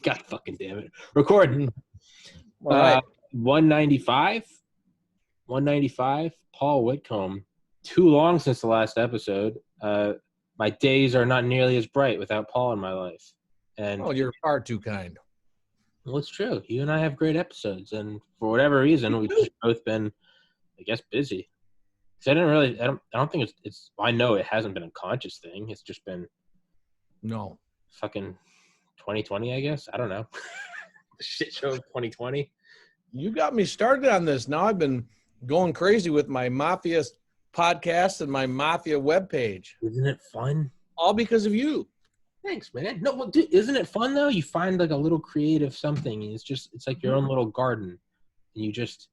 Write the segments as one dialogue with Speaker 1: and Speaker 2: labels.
Speaker 1: God fucking damn it. Recording.
Speaker 2: All right.
Speaker 1: 195. Paul Whitcomb. Too long since the last episode. My days are not nearly as bright without Paul in my life. And
Speaker 2: you're far too kind.
Speaker 1: well, it's true. You and I have great episodes, and for whatever reason, we've just both been, I guess, busy. Because I don't think it's. I know it hasn't been a conscious thing. It's just been.
Speaker 2: No.
Speaker 1: Fucking 2020, I guess. I don't know. The shit show of 2020.
Speaker 2: You got me started on this. Now I've been going crazy with my Mafia podcast and my Mafia webpage.
Speaker 1: Isn't it fun?
Speaker 2: All because of you.
Speaker 1: Thanks, man. No, well, dude, isn't it fun though? You find like a little creative something. And it's like your own little garden. And you just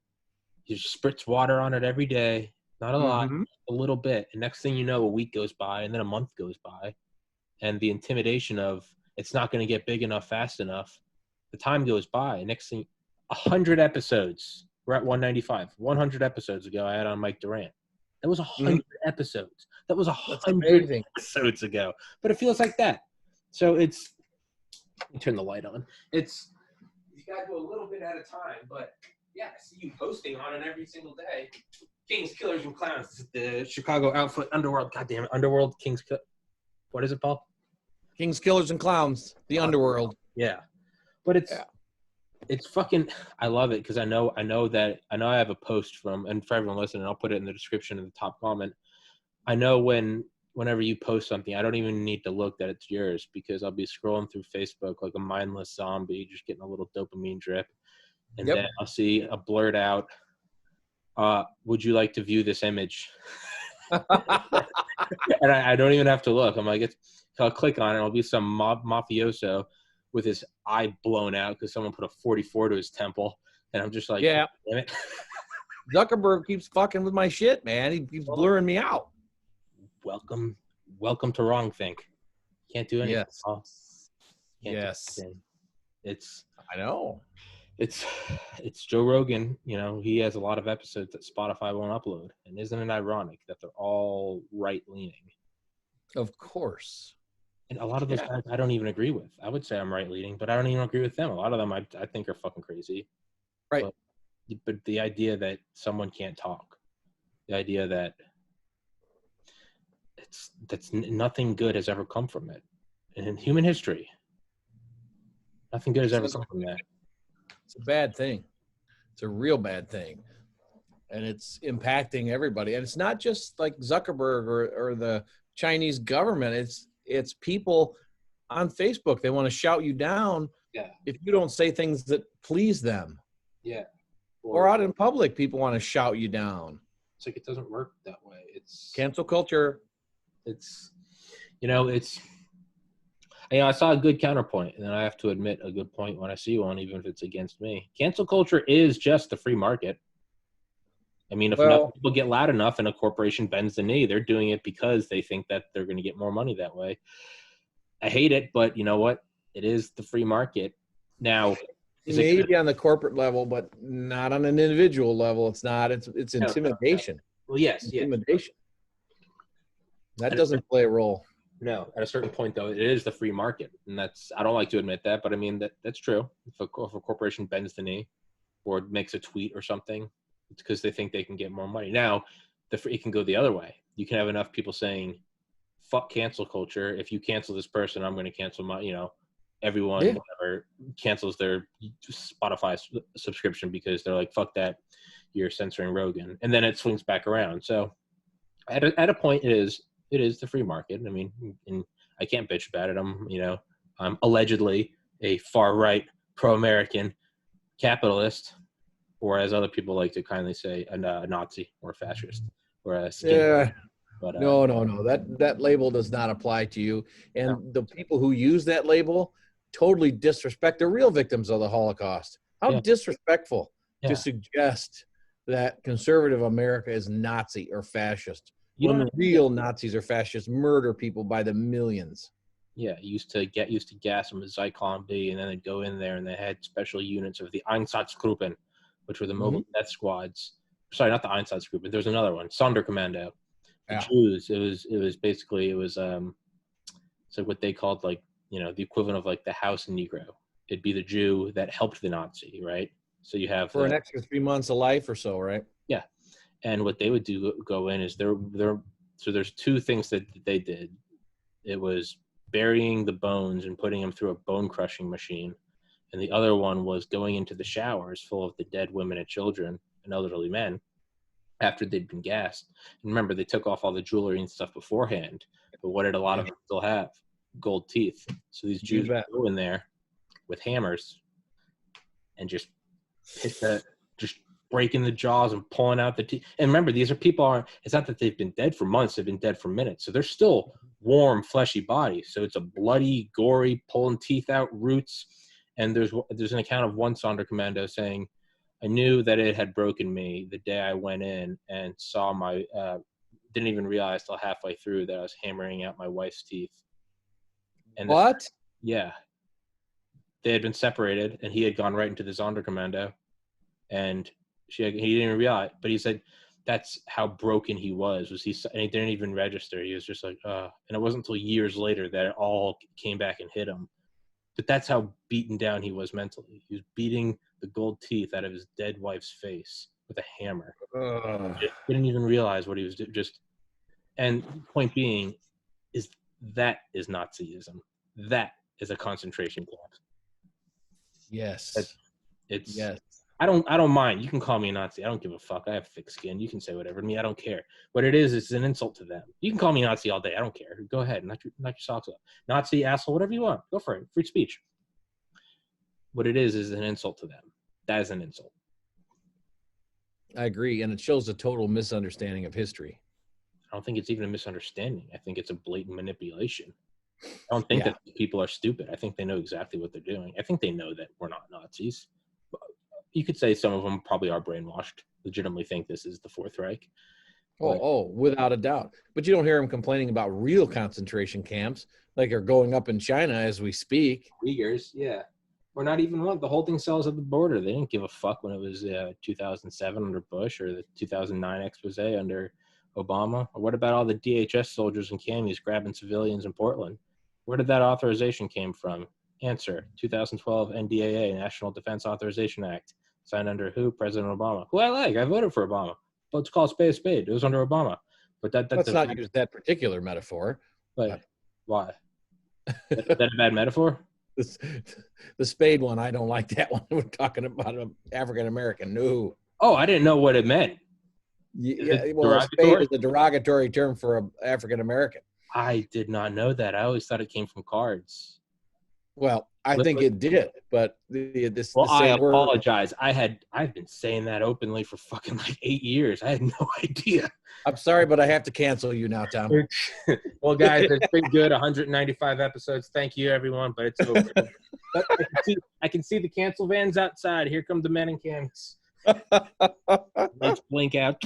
Speaker 1: spritz water on it every day. Not a lot, a little bit. And next thing you know, a week goes by and then a month goes by. And the intimidation of it's not going to get big enough fast enough. The time goes by. Next thing, 100 episodes. We're at 195. 100 episodes ago, I had on Mike Durant. That was 100 episodes. That was 100 episodes ago. But it feels like that. So it's – let me turn the light on. It's – you got to go a little bit at a time. But, yeah, I see you posting on it every single day. Kings, Killers, and Clowns. The Chicago Outfit Underworld. God damn it. Underworld, Kings – what is it, Paul?
Speaker 2: Kings, Killers, and Clowns. The Underworld.
Speaker 1: Yeah. But it's fucking – I love it because I know I have a post from – and for everyone listening, I'll put it in the description in the top comment. I know whenever you post something, I don't even need to look that it's yours because I'll be scrolling through Facebook like a mindless zombie, just getting a little dopamine drip. And then I'll see a blurred out, would you like to view this image? And I don't even have to look. I'm like, I'll click on it. It'll be some mafioso with his eye blown out because someone put a 44 to his temple. And I'm just like,
Speaker 2: yeah.
Speaker 1: Damn it.
Speaker 2: Zuckerberg keeps fucking with my shit, man. He keeps blurring me out.
Speaker 1: Welcome to wrongthink. Can't do anything.
Speaker 2: Yes.
Speaker 1: It's.
Speaker 2: I know.
Speaker 1: It's Joe Rogan. You know, he has a lot of episodes that Spotify won't upload. And isn't it ironic that they're all right-leaning?
Speaker 2: Of course.
Speaker 1: And a lot of those guys I don't even agree with. I would say I'm right-leaning, but I don't even agree with them. A lot of them I think are fucking crazy.
Speaker 2: Right.
Speaker 1: But the idea that someone can't talk, the idea that that's nothing good has ever come from it. And in human history, nothing good has ever come from that.
Speaker 2: It's a bad thing. It's a real bad thing. And it's impacting everybody. And it's not just like Zuckerberg or the Chinese government. It's people on Facebook. They want to shout you down if you don't say things that please them.
Speaker 1: Yeah.
Speaker 2: Or out in public, people want to shout you down.
Speaker 1: It's like it doesn't work that way. It's
Speaker 2: cancel culture.
Speaker 1: I saw a good counterpoint, and I have to admit a good point when I see one, even if it's against me. Cancel culture is just the free market. I mean, if enough people get loud enough and a corporation bends the knee, they're doing it because they think that they're going to get more money that way. I hate it, but you know what? It is the free market. Now,
Speaker 2: maybe on the corporate level, but not on an individual level. It's not. It's intimidation.
Speaker 1: Well, yes.
Speaker 2: Intimidation. That doesn't play a role.
Speaker 1: No, at a certain point, though, it is the free market. And I don't like to admit that, but I mean, that's true. If a corporation bends the knee or makes a tweet or something, it's because they think they can get more money. Now, it can go the other way. You can have enough people saying, fuck cancel culture. If you cancel this person, I'm going to cancel everyone, whatever, cancels their Spotify subscription because they're like, fuck that, you're censoring Rogan. And then it swings back around. So at a point, it is the free market. I mean, and I can't bitch about it. I'm allegedly a far-right, pro-American capitalist, or as other people like to kindly say, a Nazi or a fascist.
Speaker 2: But, no. That label does not apply to you. And the people who use that label totally disrespect the real victims of the Holocaust. How disrespectful to suggest that conservative America is Nazi or fascist. When the real Nazis or fascists murder people by the millions.
Speaker 1: Yeah, used to gas them with Zyklon B, and then they'd go in there and they had special units of the Einsatzgruppen, which were the mobile death squads. Sorry, not the Einsatzgruppen. There was another one, Sonderkommando. The Jews. It was basically it's like what they called the equivalent of like the House Negro. it'd be the Jew that helped the Nazi, right? So you have
Speaker 2: for an extra 3 months of life or so, right?
Speaker 1: Yeah. And what they would go in is so there's two things that they did. It was burying the bones and putting them through a bone crushing machine. And the other one was going into the showers full of the dead women and children and elderly men after they'd been gassed. And remember, they took off all the jewelry and stuff beforehand. But what did a lot of them still have? Gold teeth. So these Jews would go in there with hammers and just just breaking the jaws and pulling out the teeth. And remember, these are people it's not that they've been dead for months, they've been dead for minutes. So they're still warm, fleshy bodies. So it's a bloody, gory, pulling teeth out, roots. And there's an account of one Sonderkommando saying, I knew that it had broken me the day I went in and saw didn't even realize till halfway through that I was hammering out my wife's teeth. And
Speaker 2: what?
Speaker 1: Yeah. They had been separated and he had gone right into the Sonderkommando. And he didn't even realize, but he said that's how broken he was and he didn't even register. He was just like, and it wasn't until years later that it all came back and hit him. But that's how beaten down he was mentally. He was beating the gold teeth out of his dead wife's face with a hammer. He didn't even realize what he was doing. And point being is that is Nazism. That is a concentration camp.
Speaker 2: Yes. Yes.
Speaker 1: I don't mind. You can call me a Nazi. I don't give a fuck. I have thick skin. You can say whatever to me. I don't care. What it is, it's an insult to them. You can call me Nazi all day. I don't care. Go ahead. Knock your socks off. Nazi, asshole, whatever you want. Go for it. Free speech. What it is an insult to them. That is an insult.
Speaker 2: I agree. And it shows a total misunderstanding of history.
Speaker 1: I don't think it's even a misunderstanding. I think it's a blatant manipulation. I don't think that people are stupid. I think they know exactly what they're doing. I think they know that we're not Nazis. You could say some of them probably are brainwashed, legitimately think this is the Fourth Reich.
Speaker 2: Without a doubt. But you don't hear them complaining about real concentration camps like are going up in China as we speak.
Speaker 1: Uyghurs, yeah. Or not even one. The whole thing sells at the border. They didn't give a fuck when it was 2007 under Bush or the 2009 expose under Obama. Or what about all the DHS soldiers and camis grabbing civilians in Portland? Where did that authorization came from? Answer, 2012 NDAA, National Defense Authorization Act. Signed under who? President Obama. Who I like. I voted for Obama. But let's call a spade a spade. It was under Obama. But
Speaker 2: let's not use that particular metaphor.
Speaker 1: But why? Is that a bad metaphor?
Speaker 2: The spade one, I don't like that one. We're talking about an African-American. No.
Speaker 1: Oh, I didn't know what it meant.
Speaker 2: Yeah, well, spade is a derogatory term for an African-American.
Speaker 1: I did not know that. I always thought it came from cards.
Speaker 2: Well, I think it did, but
Speaker 1: I apologize. I've been saying that openly for fucking like 8 years. I had no idea.
Speaker 2: I'm sorry, but I have to cancel you now, Tom.
Speaker 1: Well, guys, it's been good. 195 episodes. Thank you, everyone. But it's over. But I can see the cancel vans outside. Here come the men in cams. Let's blink out.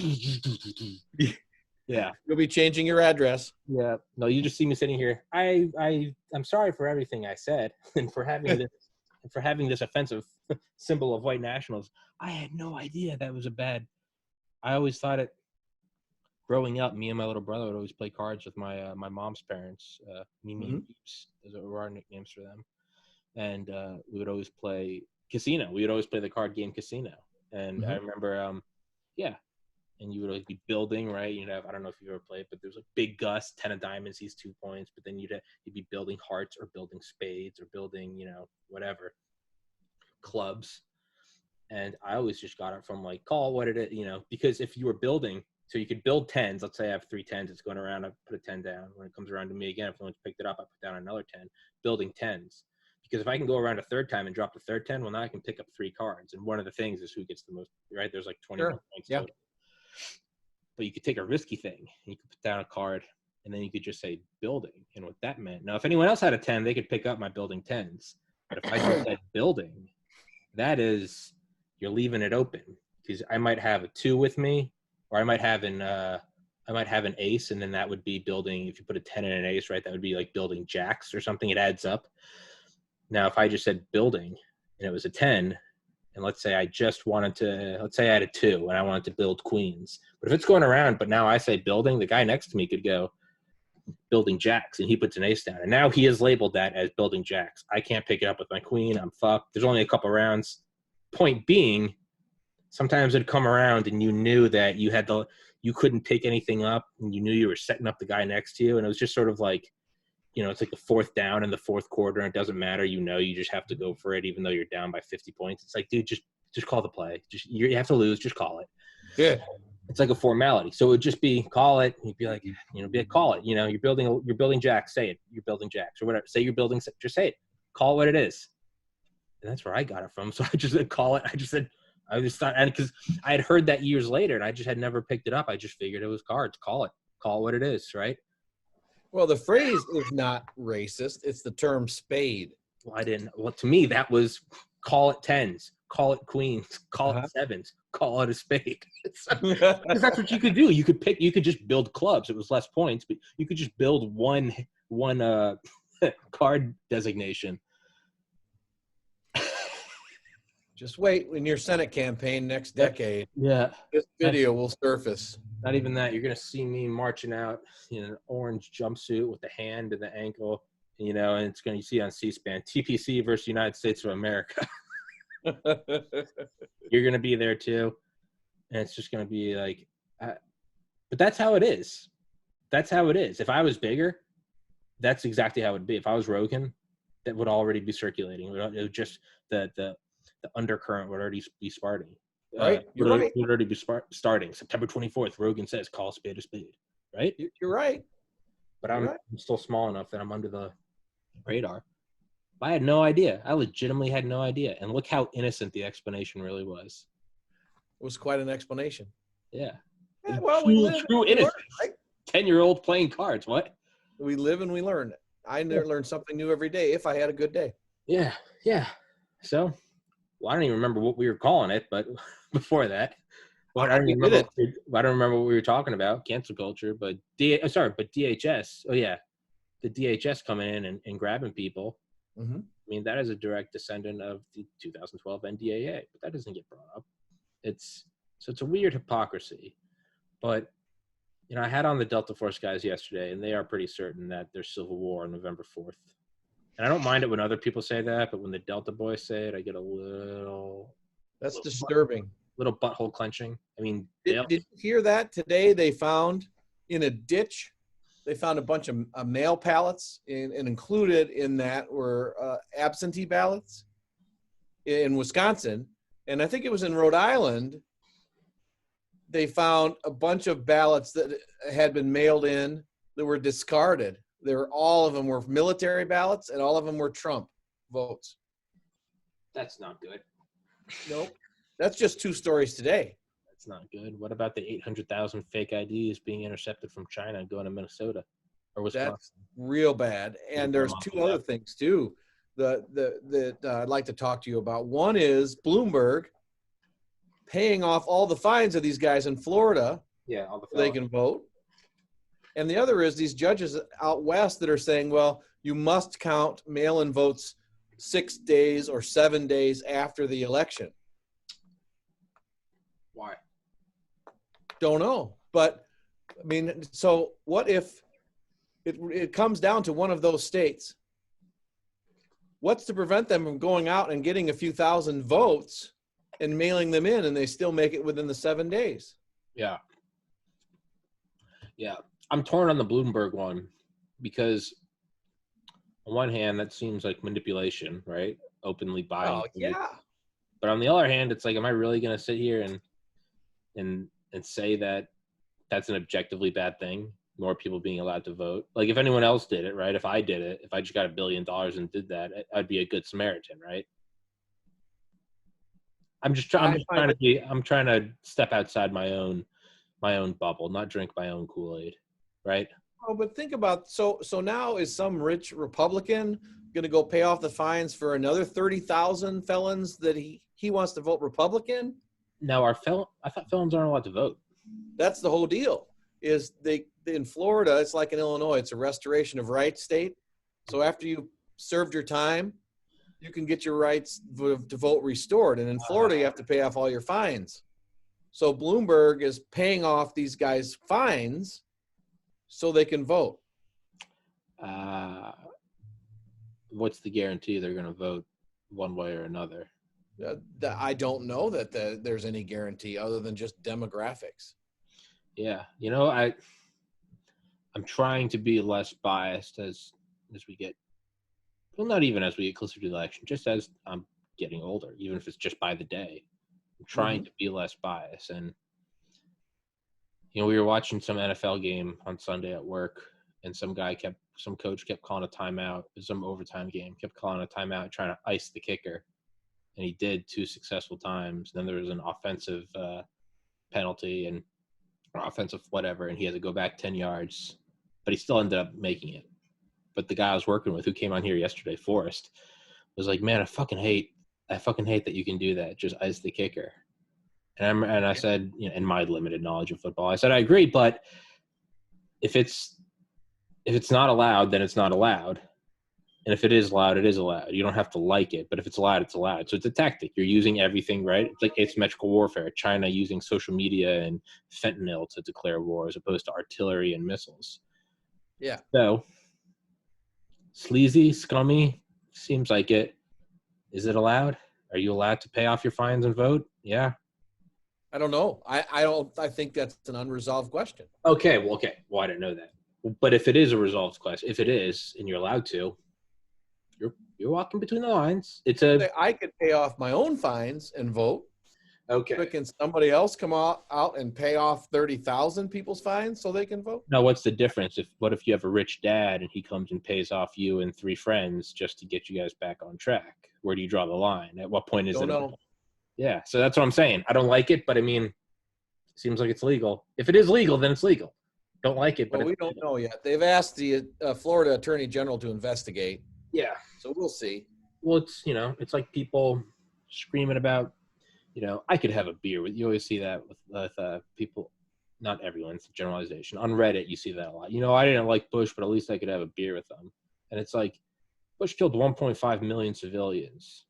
Speaker 1: Yeah.
Speaker 2: You'll be changing your address.
Speaker 1: Yeah. No, you just see me sitting here. I'm sorry for everything I said and for having this offensive symbol of white nationals. I had no idea that was I always thought it growing up, me and my little brother would always play cards with my mom's parents, Mimi and Peeps. Those were our nicknames for them. And we would always play casino. We would always play the card game casino. And I remember, and you would always be building, right? You'd have, I don't know if you ever played, but there's like Big Gus, 10 of diamonds, he's 2 points. But then you'd be building hearts or building spades or building, whatever, clubs. And I always just got it from like, call what it is, because if you were building, so you could build 10s. Let's say I have 3 10s. It's going around. I put a 10 down. When it comes around to me again, if no one's picked it up, I put down another 10, building 10s. Because if I can go around a third time and drop the third 10, well, now I can pick up 3 cards. And one of the things is who gets the most, right? There's like 21 points total. But you could take a risky thing. You could put down a card, and then you could just say building. And what that meant. Now, if anyone else had a 10, they could pick up my building 10s. But if I just said building, that is, you're leaving it open. Because I might have a 2 with me, or I might have an ace, and then that would be building. If you put a 10 and an ace, right, that would be like building jacks or something. It adds up. Now, if I just said building, and it was a 10, and let's say I had a 2 and I wanted to build queens. But if it's going around, but now I say building, the guy next to me could go, building jacks, and he puts an ace down. And now he is labeled that as building jacks. I can't pick it up with my queen. I'm fucked. There's only a couple rounds. Point being, sometimes it'd come around and you knew that you couldn't pick anything up, and you knew you were setting up the guy next to you. And it was just sort of like, it's like the fourth down in the fourth quarter, and it doesn't matter. You just have to go for it, even though you're down by 50 points. It's like, dude, just call the play. You have to lose. Just call it.
Speaker 2: Yeah.
Speaker 1: It's like a formality. So it would just be call it. You'd be like, call it. You're building jacks. Say it. You're building jacks or whatever. Say you're building. Just say it. Call it what it is. And that's where I got it from. So I just said call it. I just thought, and because I had heard that years later, and I just had never picked it up. I just figured it was cards. Call it. Call it what it is. Right.
Speaker 2: Well, the phrase is not racist. It's the term spade.
Speaker 1: Well, to me, that was call it tens, call it queens, call it sevens, call it a spade. Because that's what you could do. You could just build clubs. It was less points, but you could just build one card designation.
Speaker 2: Just wait in your Senate campaign next decade.
Speaker 1: Yeah.
Speaker 2: This video will surface.
Speaker 1: Not even that. You're going to see me marching out in an orange jumpsuit with the hand and the ankle, and it's going to see on C-SPAN, TPC versus United States of America. You're going to be there too. And it's just going to be like, but that's how it is. That's how it is. If I was bigger, that's exactly how it would be. If I was Rogan, that would already be circulating. It would just, the undercurrent would already be starting.
Speaker 2: Right.
Speaker 1: Would already be starting. September 24th, Rogan says, call a spade a spade. Right?
Speaker 2: You're right.
Speaker 1: But I'm still small enough that I'm under the radar. I had no idea. I legitimately had no idea. And look how innocent the explanation really was.
Speaker 2: It was quite an explanation.
Speaker 1: Yeah.
Speaker 2: Well,
Speaker 1: true innocence. Right? 10-year-old playing cards. What?
Speaker 2: We live and we learn. I learn something new every day if I had a good day.
Speaker 1: Yeah. Yeah. So, I don't even remember what we were calling it, but before that, I don't remember what we were talking about. Cancel culture, but DHS. Oh yeah, the DHS coming in and grabbing people.
Speaker 2: Mm-hmm.
Speaker 1: I mean, that is a direct descendant of the 2012 NDAA, but that doesn't get brought up. It's a weird hypocrisy. But I had on the Delta Force guys yesterday, and they are pretty certain that there's civil war on November 4th. And I don't mind it when other people say that, but when the Delta boys say it, I get a little.
Speaker 2: That's disturbing.
Speaker 1: Little butthole clenching. I mean,
Speaker 2: did you hear that today? They found in a ditch, they found a bunch of mail ballots, and included in that were absentee ballots in Wisconsin, and I think it was in Rhode Island. They found a bunch of ballots that had been mailed in that were discarded. All of them were military ballots, and all of them were Trump votes.
Speaker 1: That's not good.
Speaker 2: Nope. That's just 2 stories today.
Speaker 1: That's not good. What about the 800,000 fake IDs being intercepted from China and going to Minnesota or Wisconsin? That's
Speaker 2: real bad. And there's 2 other things too that I'd like to talk to you about. One is Bloomberg paying off all the fines of these guys in Florida.
Speaker 1: Yeah, all the
Speaker 2: so they can vote. And the other is these judges out west that are saying, well, you must count mail-in votes 6 days or 7 days after the election.
Speaker 1: Why?
Speaker 2: Don't know. But, I mean, so what if it comes down to one of those states? What's to prevent them from going out and getting a few thousand votes and mailing them in, and they still make it within the 7 days?
Speaker 1: Yeah. Yeah. I'm torn on the Bloomberg one because on one hand, that seems like manipulation, right? Openly buying.
Speaker 2: Oh, yeah.
Speaker 1: But on the other hand, it's like, am I really going to sit here and say that that's an objectively bad thing? More people being allowed to vote. Like if anyone else did it, right? If I did it, if I just got $1 billion and did that, I'd be a good Samaritan, right? I'm trying to step outside my own bubble, not drink my own Kool-Aid, right?
Speaker 2: Oh, but think about, so now is some rich Republican going to go pay off the fines for another 30,000 felons that he wants to vote Republican?
Speaker 1: No, I thought felons aren't allowed to vote.
Speaker 2: That's the whole deal. Is in Florida, it's like in Illinois, it's a restoration of rights state. So after you served your time, you can get your rights to vote restored. And in Florida, you have to pay off all your fines. So Bloomberg is paying off these guys' fines so they can vote.
Speaker 1: What's the guarantee they're going to vote one way or another?
Speaker 2: I don't know that there's any guarantee other than just demographics.
Speaker 1: Yeah, I'm trying to be less biased as we get, well, not even as we get closer to the election, just as I'm getting older, even if it's just by the day. I'm trying to be less biased. And, we were watching some NFL game on Sunday at work, and some coach kept calling a timeout, some overtime game, kept calling a timeout, trying to ice the kicker. And he did 2 successful times. Then there was an offensive penalty and offensive whatever, and he had to go back 10 yards. But he still ended up making it. But the guy I was working with, who came on here yesterday, Forrest, was like, "Man, I fucking hate that you can do that. Just ice the kicker." And I said, in my limited knowledge of football, I said I agree, but if it's not allowed, then it's not allowed. And if it is allowed, it is allowed. You don't have to like it, but if it's allowed, it's allowed. So it's a tactic. You're using everything, right? It's like asymmetrical warfare. China using social media and fentanyl to declare war as opposed to artillery and missiles.
Speaker 2: Yeah.
Speaker 1: So, sleazy, scummy, seems like it. Is it allowed? Are you allowed to pay off your fines and vote? Yeah.
Speaker 2: I don't know. I think that's an unresolved question.
Speaker 1: Okay. Well, I didn't know that. But if it is a resolved question, if it is, and you're allowed to, you're walking between the lines.
Speaker 2: I could pay off my own fines and vote.
Speaker 1: Okay.
Speaker 2: But can somebody else come out and pay off 30,000 people's fines so they can vote?
Speaker 1: Now, what's the difference? What if you have a rich dad and he comes and pays off you and 3 friends just to get you guys back on track? Where do you draw the line? At what point is it?
Speaker 2: Don't know.
Speaker 1: Yeah, so that's what I'm saying. I don't like it, but I mean, it seems like it's legal. If it is legal, then it's legal. Don't like it, but
Speaker 2: we don't know yet. They've asked the Florida Attorney General to investigate.
Speaker 1: Yeah.
Speaker 2: So we'll see.
Speaker 1: Well, it's like people screaming about, I could have a beer with. You always see that with people. Not everyone. It's a generalization. On Reddit, you see that a lot. I didn't like Bush, but at least I could have a beer with them. And it's like, Bush killed 1.5 million civilians.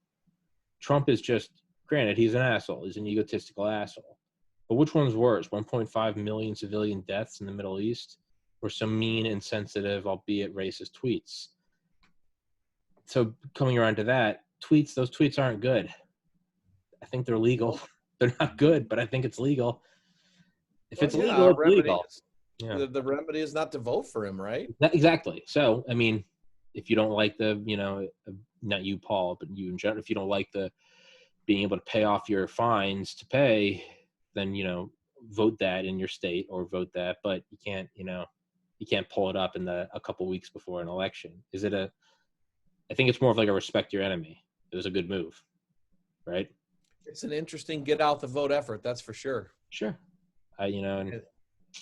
Speaker 1: Trump is just, granted, he's an asshole. He's an egotistical asshole. But which one's worse, 1.5 million civilian deaths in the Middle East or some mean, insensitive, albeit racist tweets? So coming around to that, those tweets aren't good. I think they're legal. They're not good, but I think it's legal. If it's legal, it's legal.
Speaker 2: Yeah. The remedy is not to vote for him, right?
Speaker 1: Exactly. So, I mean, if you don't like not you, Paul, but you in general, if you don't like the being able to pay off your fines to pay, then, vote that in your state or vote that, but you can't pull it up a couple weeks before an election. I think it's more of like a respect your enemy. It was a good move, right?
Speaker 2: It's an interesting get out the vote effort. That's for sure.
Speaker 1: Sure.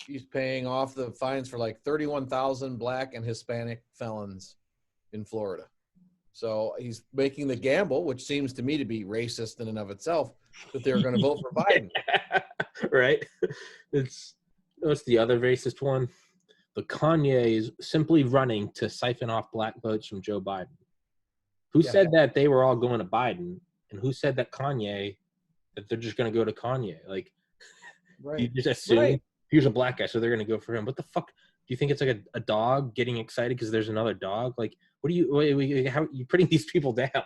Speaker 2: He's paying off the fines for like 31,000 Black and Hispanic felons in Florida. So he's making the gamble, which seems to me to be racist in and of itself, that they're going to vote for Biden.
Speaker 1: Right. What's the other racist one? The Kanye is simply running to siphon off Black votes from Joe Biden. Who said that they were all going to Biden? And who said that they're just going to go to Kanye? Like,
Speaker 2: right.
Speaker 1: You just assume here's a Black guy, so they're going to go for him. What the fuck? Do you think it's like a dog getting excited because there's another dog? Like, how are you putting these people down?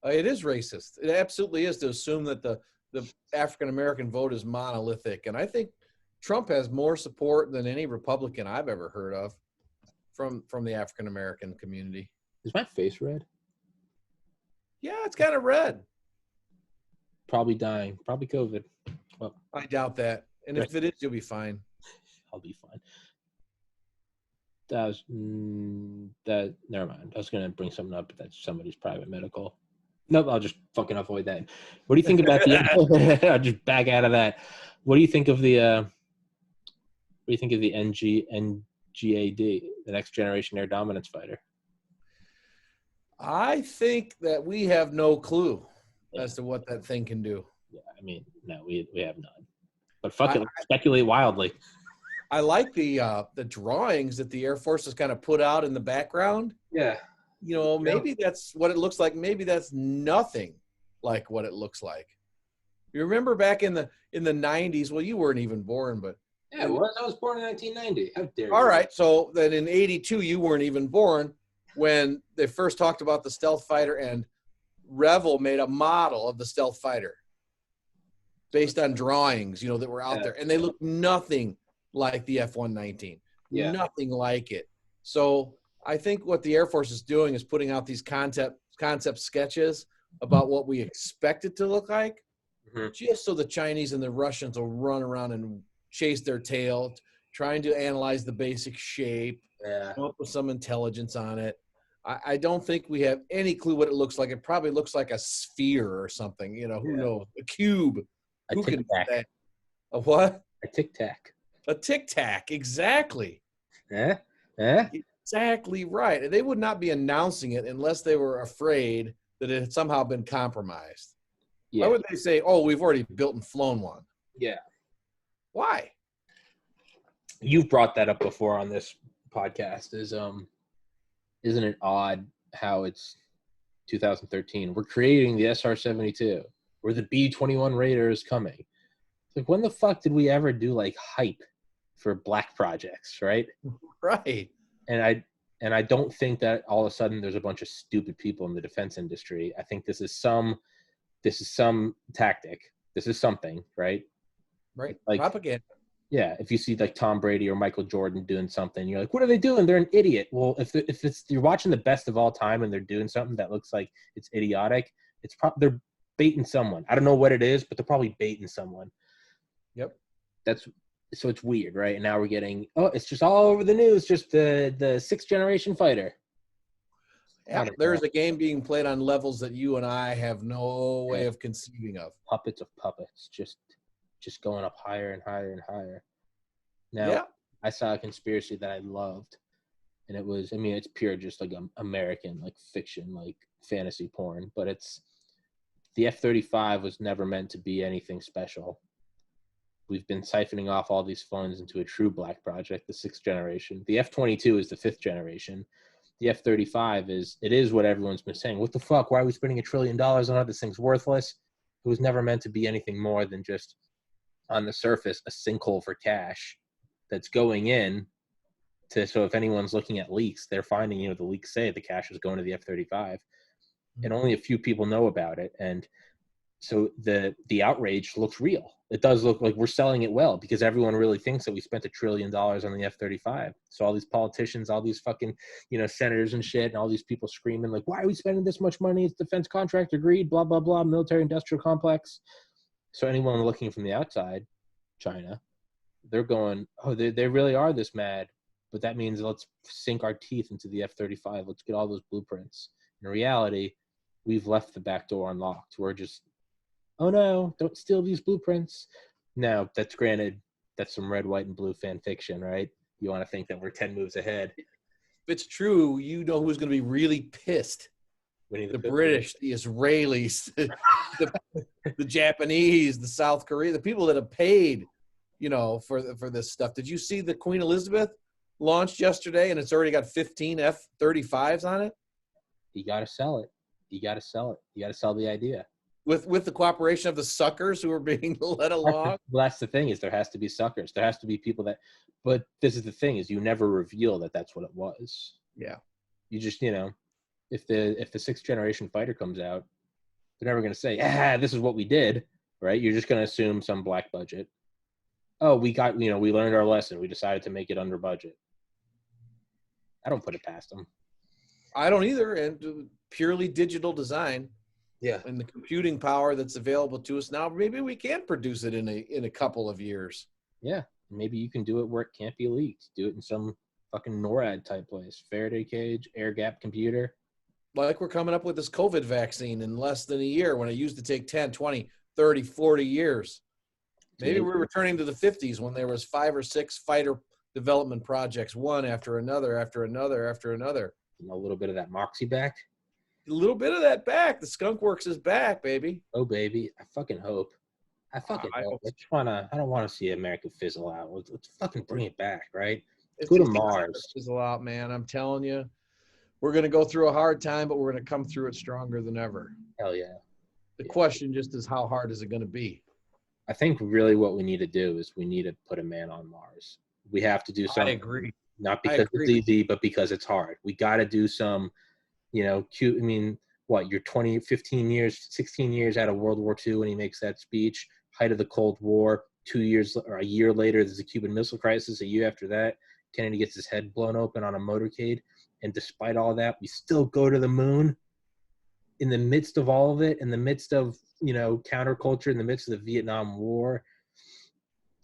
Speaker 2: It is racist. It absolutely is to assume that the African-American vote is monolithic. And I think Trump has more support than any Republican I've ever heard of from the African-American community.
Speaker 1: Is my face red?
Speaker 2: Yeah, it's kind of red.
Speaker 1: Probably dying. Probably COVID. Well,
Speaker 2: I doubt that. And if it is, you'll be fine.
Speaker 1: I'll be fine. Never mind. I was going to bring something up, but that's somebody's private medical. Nope, I'll just fucking avoid that. What do you think about I'll just back out of that. What do you think of the NGAD, the Next Generation Air Dominance Fighter?
Speaker 2: I think that we have no clue as to what that thing can do.
Speaker 1: Yeah, I mean, no, we have none. But fuck it, speculate wildly.
Speaker 2: I like the drawings that the Air Force has kind of put out in the background.
Speaker 1: Yeah.
Speaker 2: Maybe that's what it looks like. Maybe that's nothing like what it looks like. You remember back in the 90s, well, you weren't even born, but
Speaker 1: Yeah, it was. I was born in 1990. How dare you?
Speaker 2: All right. So then in 82, you weren't even born when they first talked about the stealth fighter, and Revell made a model of the stealth fighter based on drawings, that were out there. And they look nothing like the F-119. Yeah. Nothing like it. So I think what the Air Force is doing is putting out these concept sketches about what we expect it to look like, just so the Chinese and the Russians will run around and chase their tail, trying to analyze the basic shape, come up with some intelligence on it. I don't think we have any clue what it looks like. It probably looks like a sphere or something. Who knows? A cube. Who can do that? A what?
Speaker 1: A tic-tac.
Speaker 2: A tic-tac, exactly.
Speaker 1: Yeah.
Speaker 2: Exactly right. And they would not be announcing it unless they were afraid that it had somehow been compromised. Yeah. Why would they say, "Oh, we've already built and flown one"?
Speaker 1: Yeah.
Speaker 2: Why?
Speaker 1: You've brought that up before on this podcast. Isn't it odd how it's 2013? We're creating the SR-72. Where the B-21 Raider is coming. It's like, when the fuck did we ever do like hype for black projects, right?
Speaker 2: Right.
Speaker 1: And I don't think that all of a sudden there's a bunch of stupid people in the defense industry. I think this is some tactic. This is something, right?
Speaker 2: Right.
Speaker 1: Like
Speaker 2: propaganda.
Speaker 1: Yeah, if you see like Tom Brady or Michael Jordan doing something, you're like, what are they doing? They're an idiot. Well, if you're watching the best of all time and they're doing something that looks like it's idiotic, they're baiting someone. I don't know what it is, but they're probably baiting someone.
Speaker 2: Yep.
Speaker 1: So it's weird, right? And now we're getting, it's just all over the news, just the sixth generation fighter.
Speaker 2: Yeah, there's a game being played on levels that you and I have no way of conceiving of.
Speaker 1: Puppets of puppets, just going up higher and higher and higher. Now, I saw a conspiracy that I loved, and it was, it's pure just like American, like fiction, like fantasy porn, but it's, the F-35 was never meant to be anything special. We've been siphoning off all these funds into a true black project, the sixth generation. The F-22 is the fifth generation. The F-35 is what everyone's been saying. What the fuck? Why are we spending $1 trillion on it? This thing's worthless. It was never meant to be anything more than just, on the surface, a sinkhole for cash that's going in so if anyone's looking at leaks, they're finding, the leaks say the cash is going to the F-35. And only a few people know about it. And so the outrage looks real. It does look like we're selling it well because everyone really thinks that we spent $1 trillion on the F-35. So all these politicians, all these fucking, senators and shit, and all these people screaming like, why are we spending this much money? It's defense contractor greed, blah, blah, blah, military industrial complex. So anyone looking from the outside, China, they're going, oh, they really are this mad. But that means let's sink our teeth into the F-35. Let's get all those blueprints. In reality, we've left the back door unlocked. We're just, oh no, don't steal these blueprints. Now, that's granted, that's some red, white, and blue fan fiction, right? You want to think that we're 10 moves ahead.
Speaker 2: If it's true, who's going to be really pissed? The British, the Israelis, the Japanese, the South Korea, the people that have paid, for this stuff. Did you see the Queen Elizabeth launched yesterday, and it's already got 15 F-35s on it?
Speaker 1: You got to sell it. You got to sell the idea.
Speaker 2: With the cooperation of the suckers who are being led along?
Speaker 1: Well, that's the thing, is there has to be suckers. There has to be people that – but this is the thing, is you never reveal that that's what it was.
Speaker 2: Yeah.
Speaker 1: You just, if the sixth generation fighter comes out, they're never going to say, this is what we did, right? You're just going to assume some black budget. Oh, we learned our lesson. We decided to make it under budget. I don't put it past them.
Speaker 2: I don't either. And purely digital design.
Speaker 1: Yeah.
Speaker 2: And the computing power that's available to us now, maybe we can produce it in a couple of years.
Speaker 1: Yeah. Maybe you can do it where it can't be leaked. Do it in some fucking NORAD type place. Faraday cage, air gap computer.
Speaker 2: Like we're coming up with this COVID vaccine in less than a year when it used to take 10, 20, 30, 40 years. Maybe we're returning to the 50s when there was 5 or 6 fighter development projects, one after another, after another, after another.
Speaker 1: A little bit of that moxie back.
Speaker 2: A little bit of that back. The skunk works is back, baby.
Speaker 1: Oh, baby. I fucking hope. I hope. I don't want to see America fizzle out. Let's fucking bring it back, right? Let's go to Mars.
Speaker 2: Fizzle out, man. I'm telling you. We're going to go through a hard time, but we're going to come through it stronger than ever.
Speaker 1: Hell yeah.
Speaker 2: The question just is, how hard is it going to be?
Speaker 1: I think really what we need to do is we need to put a man on Mars. We have to do something.
Speaker 2: I agree.
Speaker 1: Not because it's easy, but because it's hard. We got to do some, cute. I mean, what, you're 15 years, 16 years out of World War II when he makes that speech, height of the Cold War, 2 years or a year later, there's a Cuban Missile Crisis. A year after that, Kennedy gets his head blown open on a motorcade. And despite all that, we still go to the moon in the midst of all of it, in the midst of, counterculture, in the midst of the Vietnam War.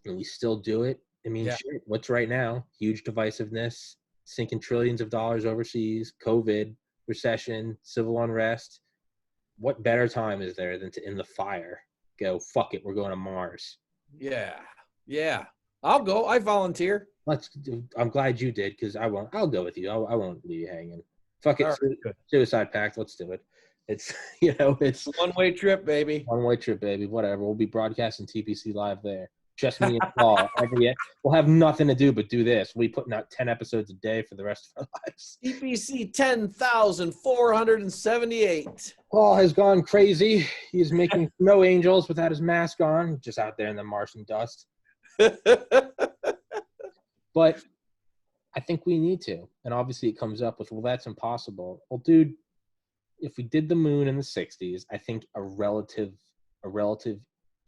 Speaker 1: And we still do it. I mean, shit, what's right now? Huge divisiveness, sinking trillions of dollars overseas, COVID, recession, civil unrest. What better time is there than to, in the fire, go, fuck it, we're going to Mars?
Speaker 2: Yeah. I'll go. I volunteer.
Speaker 1: I'm glad you did, because I won't. I'll go with you. I won't leave you hanging. Fuck it.
Speaker 2: Right,
Speaker 1: suicide pact. Let's do it. It's, it's
Speaker 2: a one-way trip, baby.
Speaker 1: One-way trip, baby. Whatever. We'll be broadcasting TPC live there. Just me and Paul. We'll have nothing to do but do this. We'll be putting out 10 episodes a day for the rest of our lives.
Speaker 2: TPC 10,478.
Speaker 1: Paul has gone crazy. He's making snow angels without his mask on, just out there in the Martian dust. But I think we need to. And obviously it comes up with, well, that's impossible. Well, dude, if we did the moon in the 60s, I think a relative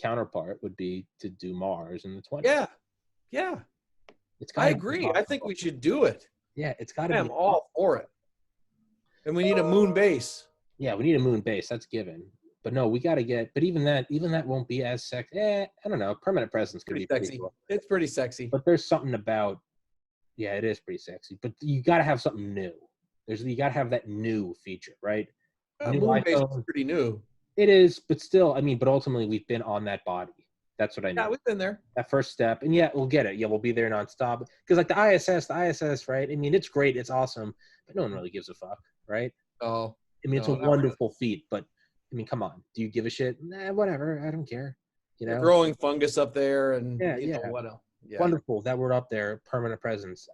Speaker 1: counterpart would be to do Mars in the 20s.
Speaker 2: Yeah. I agree. I think we should do it.
Speaker 1: Yeah, it's got to be.
Speaker 2: I'm all for it. And we need a moon base.
Speaker 1: Yeah, we need a moon base. That's given. But no, we got to get. But even that won't be as sexy. I don't know. Permanent presence could be
Speaker 2: sexy.
Speaker 1: Pretty cool.
Speaker 2: It's pretty sexy.
Speaker 1: But there's something about. Yeah, it is pretty sexy. But you got to have something new. You got to have that new feature, right?
Speaker 2: Moon base is pretty new.
Speaker 1: It is, but still, I mean, but ultimately we've been on that body. That's what I know.
Speaker 2: Yeah, we've been there.
Speaker 1: That first step. And yeah, we'll get it. Yeah, we'll be there nonstop. Because like the ISS, right? I mean, it's great. It's awesome. But no one really gives a fuck, right?
Speaker 2: Oh.
Speaker 1: I mean, it's a wonderful feat. But, I mean, come on. Do you give a shit? Nah, whatever. I don't care.
Speaker 2: The growing fungus up there. And
Speaker 1: what else? Yeah. Wonderful that we're up there. Permanent presence.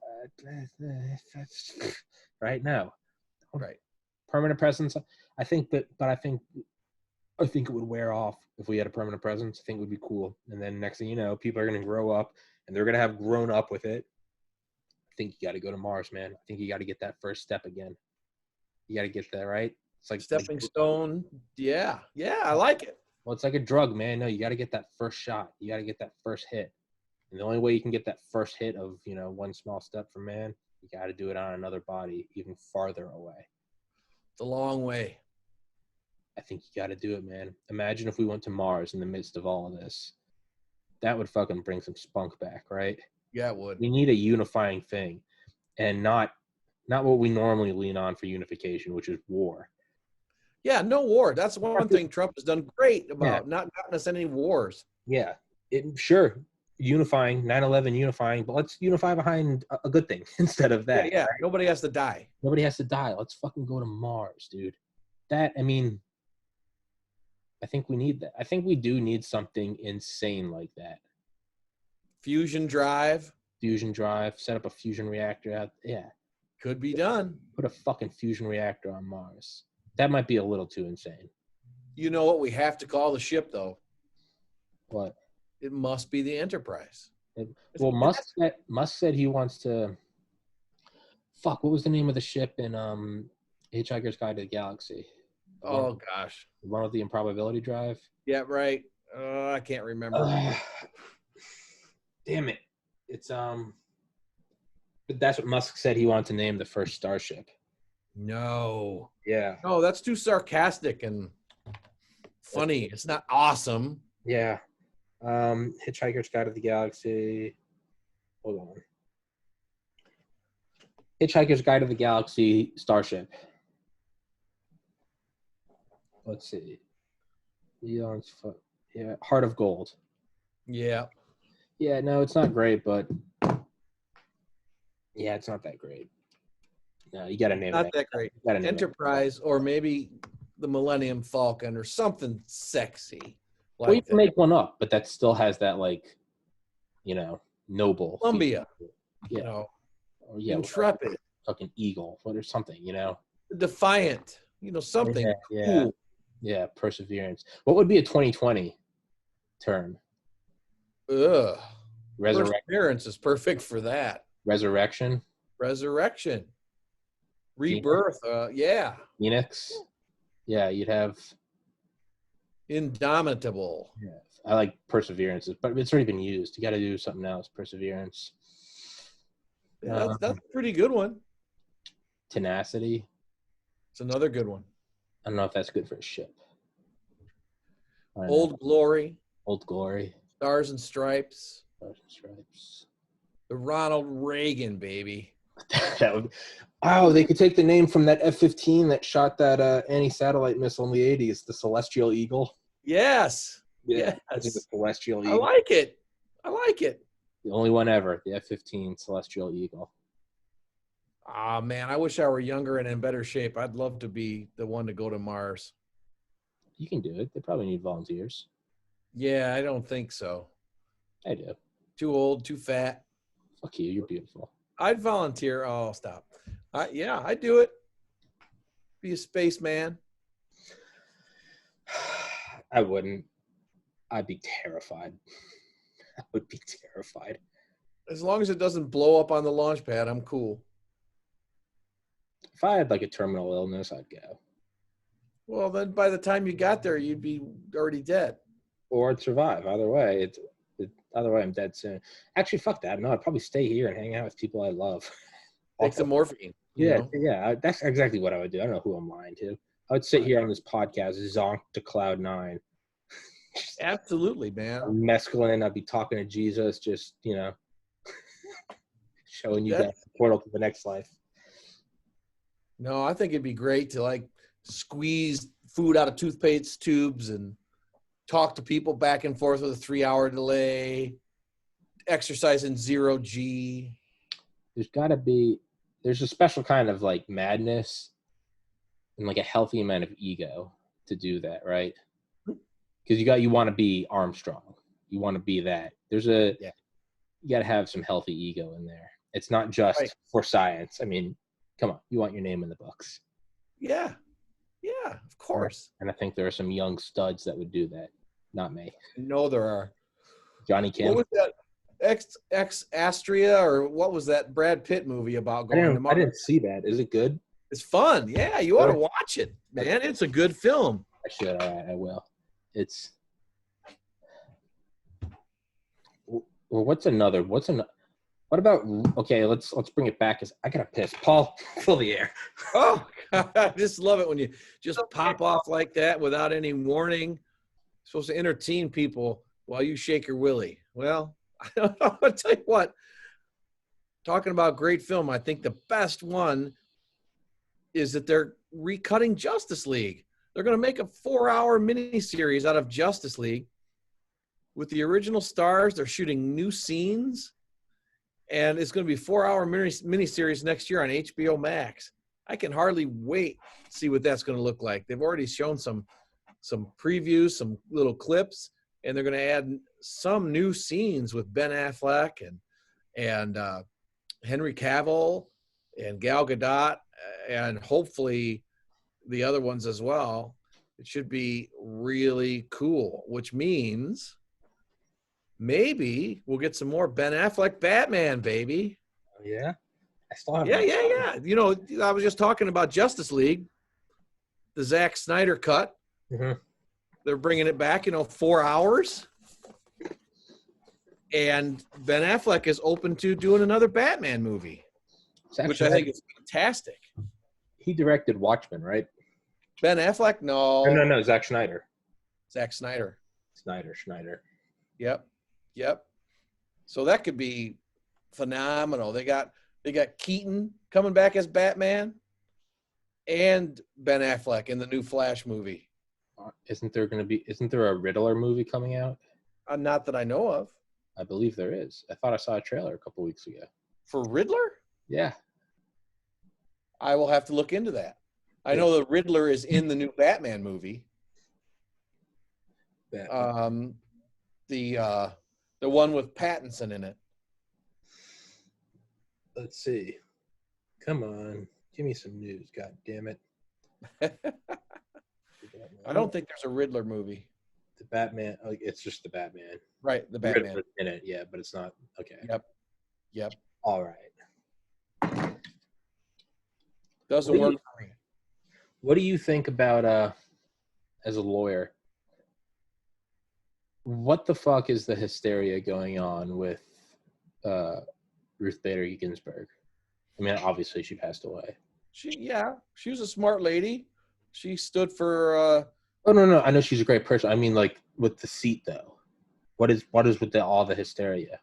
Speaker 1: Right now.
Speaker 2: Right.
Speaker 1: Permanent presence. I think it would wear off if we had a permanent presence. I think it would be cool. And then next thing you know, people are going to grow up and they're going to have grown up with it. I think you got to go to Mars, man. I think you got to get that first step again. You got to get that, right? It's like
Speaker 2: stepping stone. Yeah. I like it.
Speaker 1: Well, it's like a drug, man. No, you got to get that first shot. You got to get that first hit. And the only way you can get that first hit of, one small step for man, you got to do it on another body even farther away.
Speaker 2: It's a long way.
Speaker 1: I think you got to do it, man. Imagine if we went to Mars in the midst of all of this. That would fucking bring some spunk back, right?
Speaker 2: Yeah, it would.
Speaker 1: We need a unifying thing, and not what we normally lean on for unification, which is war.
Speaker 2: Yeah, no war. That's one thing Trump has done great about, not gotten us any wars.
Speaker 1: Yeah, sure. Unifying, 9/11 unifying, but let's unify behind a good thing instead of that.
Speaker 2: Yeah. Right? Nobody has to die.
Speaker 1: Nobody has to die. Let's fucking go to Mars, dude. I think we need that. I think we do need something insane like that.
Speaker 2: Fusion drive.
Speaker 1: Set up a fusion reactor out. Yeah.
Speaker 2: Could be done.
Speaker 1: Put a fucking fusion reactor on Mars. That might be a little too insane.
Speaker 2: You know what we have to call the ship, though?
Speaker 1: What?
Speaker 2: It must be the Enterprise.
Speaker 1: Musk said he wants to. Fuck, what was the name of the ship in Hitchhiker's Guide to the Galaxy?
Speaker 2: Oh gosh,
Speaker 1: the one with the improbability drive.
Speaker 2: Yeah, right. I can't remember.
Speaker 1: Damn it! It's But that's what Musk said he wanted to name the first Starship.
Speaker 2: No.
Speaker 1: Yeah.
Speaker 2: No, that's too sarcastic and funny. It's not awesome.
Speaker 1: Yeah. Hitchhiker's Guide to the Galaxy. Hold on. Hitchhiker's Guide to the Galaxy Starship. Let's see. Heart of Gold.
Speaker 2: Yeah.
Speaker 1: Yeah, no, it's not great, but yeah, it's not that great. No, you got to name it.
Speaker 2: Not that great. Enterprise, or maybe the Millennium Falcon, or something sexy.
Speaker 1: Well, you can make one up, but that still has that, like, noble.
Speaker 2: Columbia.
Speaker 1: Yeah.
Speaker 2: Intrepid.
Speaker 1: Fucking Eagle, or something,
Speaker 2: Defiant. Something cool.
Speaker 1: Yeah, Perseverance. What would be a 2020 term?
Speaker 2: Ugh.
Speaker 1: Resurrection.
Speaker 2: Perseverance is perfect for that.
Speaker 1: Resurrection.
Speaker 2: Rebirth. Yeah.
Speaker 1: Phoenix. Yeah, you'd have
Speaker 2: Indomitable.
Speaker 1: Yeah, I like Perseverance, but it's already been used. You got to do something else. Perseverance.
Speaker 2: Yeah, that's a pretty good one.
Speaker 1: Tenacity.
Speaker 2: It's another good one.
Speaker 1: I don't know if that's good for a ship.
Speaker 2: Old Glory.
Speaker 1: Old Glory.
Speaker 2: Stars and Stripes.
Speaker 1: Stars and Stripes.
Speaker 2: The Ronald Reagan, baby.
Speaker 1: That would. Wow, they could take the name from that F-15 that shot that anti-satellite missile in the 80s, the Celestial Eagle.
Speaker 2: Yes.
Speaker 1: Yeah,
Speaker 2: yes.
Speaker 1: The Celestial Eagle.
Speaker 2: I like it.
Speaker 1: The only one ever, the F-15 Celestial Eagle.
Speaker 2: Ah, man, I wish I were younger and in better shape. I'd love to be the one to go to Mars.
Speaker 1: You can do it. They probably need volunteers.
Speaker 2: Yeah, I don't think so.
Speaker 1: I do.
Speaker 2: Too old, too fat.
Speaker 1: Fuck you. You're beautiful.
Speaker 2: I'd volunteer. Oh, stop. Yeah, I'd do it. Be a spaceman.
Speaker 1: I wouldn't. I'd be terrified. I would be terrified.
Speaker 2: As long as it doesn't blow up on the launch pad, I'm cool.
Speaker 1: If I had like a terminal illness, I'd go.
Speaker 2: Well, then by the time you got there, you'd be already dead.
Speaker 1: Or I'd survive. Either way, either way, I'm dead soon. Actually, fuck that. No, I'd probably stay here and hang out with people I love.
Speaker 2: Take some morphine.
Speaker 1: Yeah, yeah. That's exactly what I would do. I don't know who I'm lying to. I would sit here on this podcast, zonk to cloud 9.
Speaker 2: Absolutely, man.
Speaker 1: Mescaline. I'd be talking to Jesus, just, showing you that portal to the next life.
Speaker 2: No, I think it'd be great to like squeeze food out of toothpaste tubes and talk to people back and forth with a 3-hour delay, exercise in 0G. There's a special kind of like madness and like a healthy amount of ego to do that, right? Because you want to be Armstrong. You want to be that. You got to have some healthy ego in there. It's not just for science. I mean, come on, you want your name in the books. Yeah, of course.
Speaker 1: And I think there are some young studs that would do that. Not me.
Speaker 2: No, there are.
Speaker 1: Johnny Kim.
Speaker 2: What was that? Ex Astria, or what was that Brad Pitt movie about going to Mars?
Speaker 1: I didn't see that. Is it good?
Speaker 2: It's fun. Yeah, you ought to watch it, man. It's a good film.
Speaker 1: I should. All right, I will. Well, what about, okay, let's bring it back, because I gotta piss. Paul, fill the air.
Speaker 2: Oh, I just love it when you just pop off like that without any warning. You're supposed to entertain people while you shake your willy. Well, I'll tell you what, talking about great film, I think the best one is that they're recutting Justice League. They're going to make a 4-hour miniseries out of Justice League with the original stars. They're shooting new scenes, and it's going to be a 4-hour miniseries next year on HBO Max. I can hardly wait to see what that's going to look like. They've already shown some previews, some little clips, and they're going to add some new scenes with Ben Affleck and Henry Cavill and Gal Gadot, and hopefully the other ones as well. It should be really cool, which means maybe we'll get some more Ben Affleck Batman, baby.
Speaker 1: Oh, yeah? I still have
Speaker 2: Yeah. I was just talking about Justice League, the Zack Snyder cut.
Speaker 1: Mm-hmm.
Speaker 2: They're bringing it back, 4 hours. And Ben Affleck is open to doing another Batman movie, which I think is fantastic.
Speaker 1: He directed Watchmen, right?
Speaker 2: Ben Affleck? No.
Speaker 1: No. Zack Snyder.
Speaker 2: Zack Snyder.
Speaker 1: Schneider.
Speaker 2: Yep. So that could be phenomenal. They got Keaton coming back as Batman and Ben Affleck in the new Flash movie.
Speaker 1: Isn't there a Riddler movie coming out?
Speaker 2: Not that I know of.
Speaker 1: I believe there is. I thought I saw a trailer a couple weeks ago.
Speaker 2: For Riddler?
Speaker 1: Yeah.
Speaker 2: I will have to look into that. I know the Riddler is in the new Batman movie. The one with Pattinson in it.
Speaker 1: Let's see. Come on. Give me some news, god damn it.
Speaker 2: I don't think there's a Riddler movie.
Speaker 1: The Batman, it's just the Batman.
Speaker 2: Right, the Batman.
Speaker 1: In it, yeah, but it's not. Okay.
Speaker 2: Yep.
Speaker 1: All right.
Speaker 2: Doesn't work for me.
Speaker 1: What do you think about, as a lawyer, what the fuck is the hysteria going on with Ruth Bader Ginsburg? I mean, obviously she passed away.
Speaker 2: She was a smart lady. She stood for.
Speaker 1: Oh no, I know she's a great person. I mean, like with the seat though. What is with all the hysteria?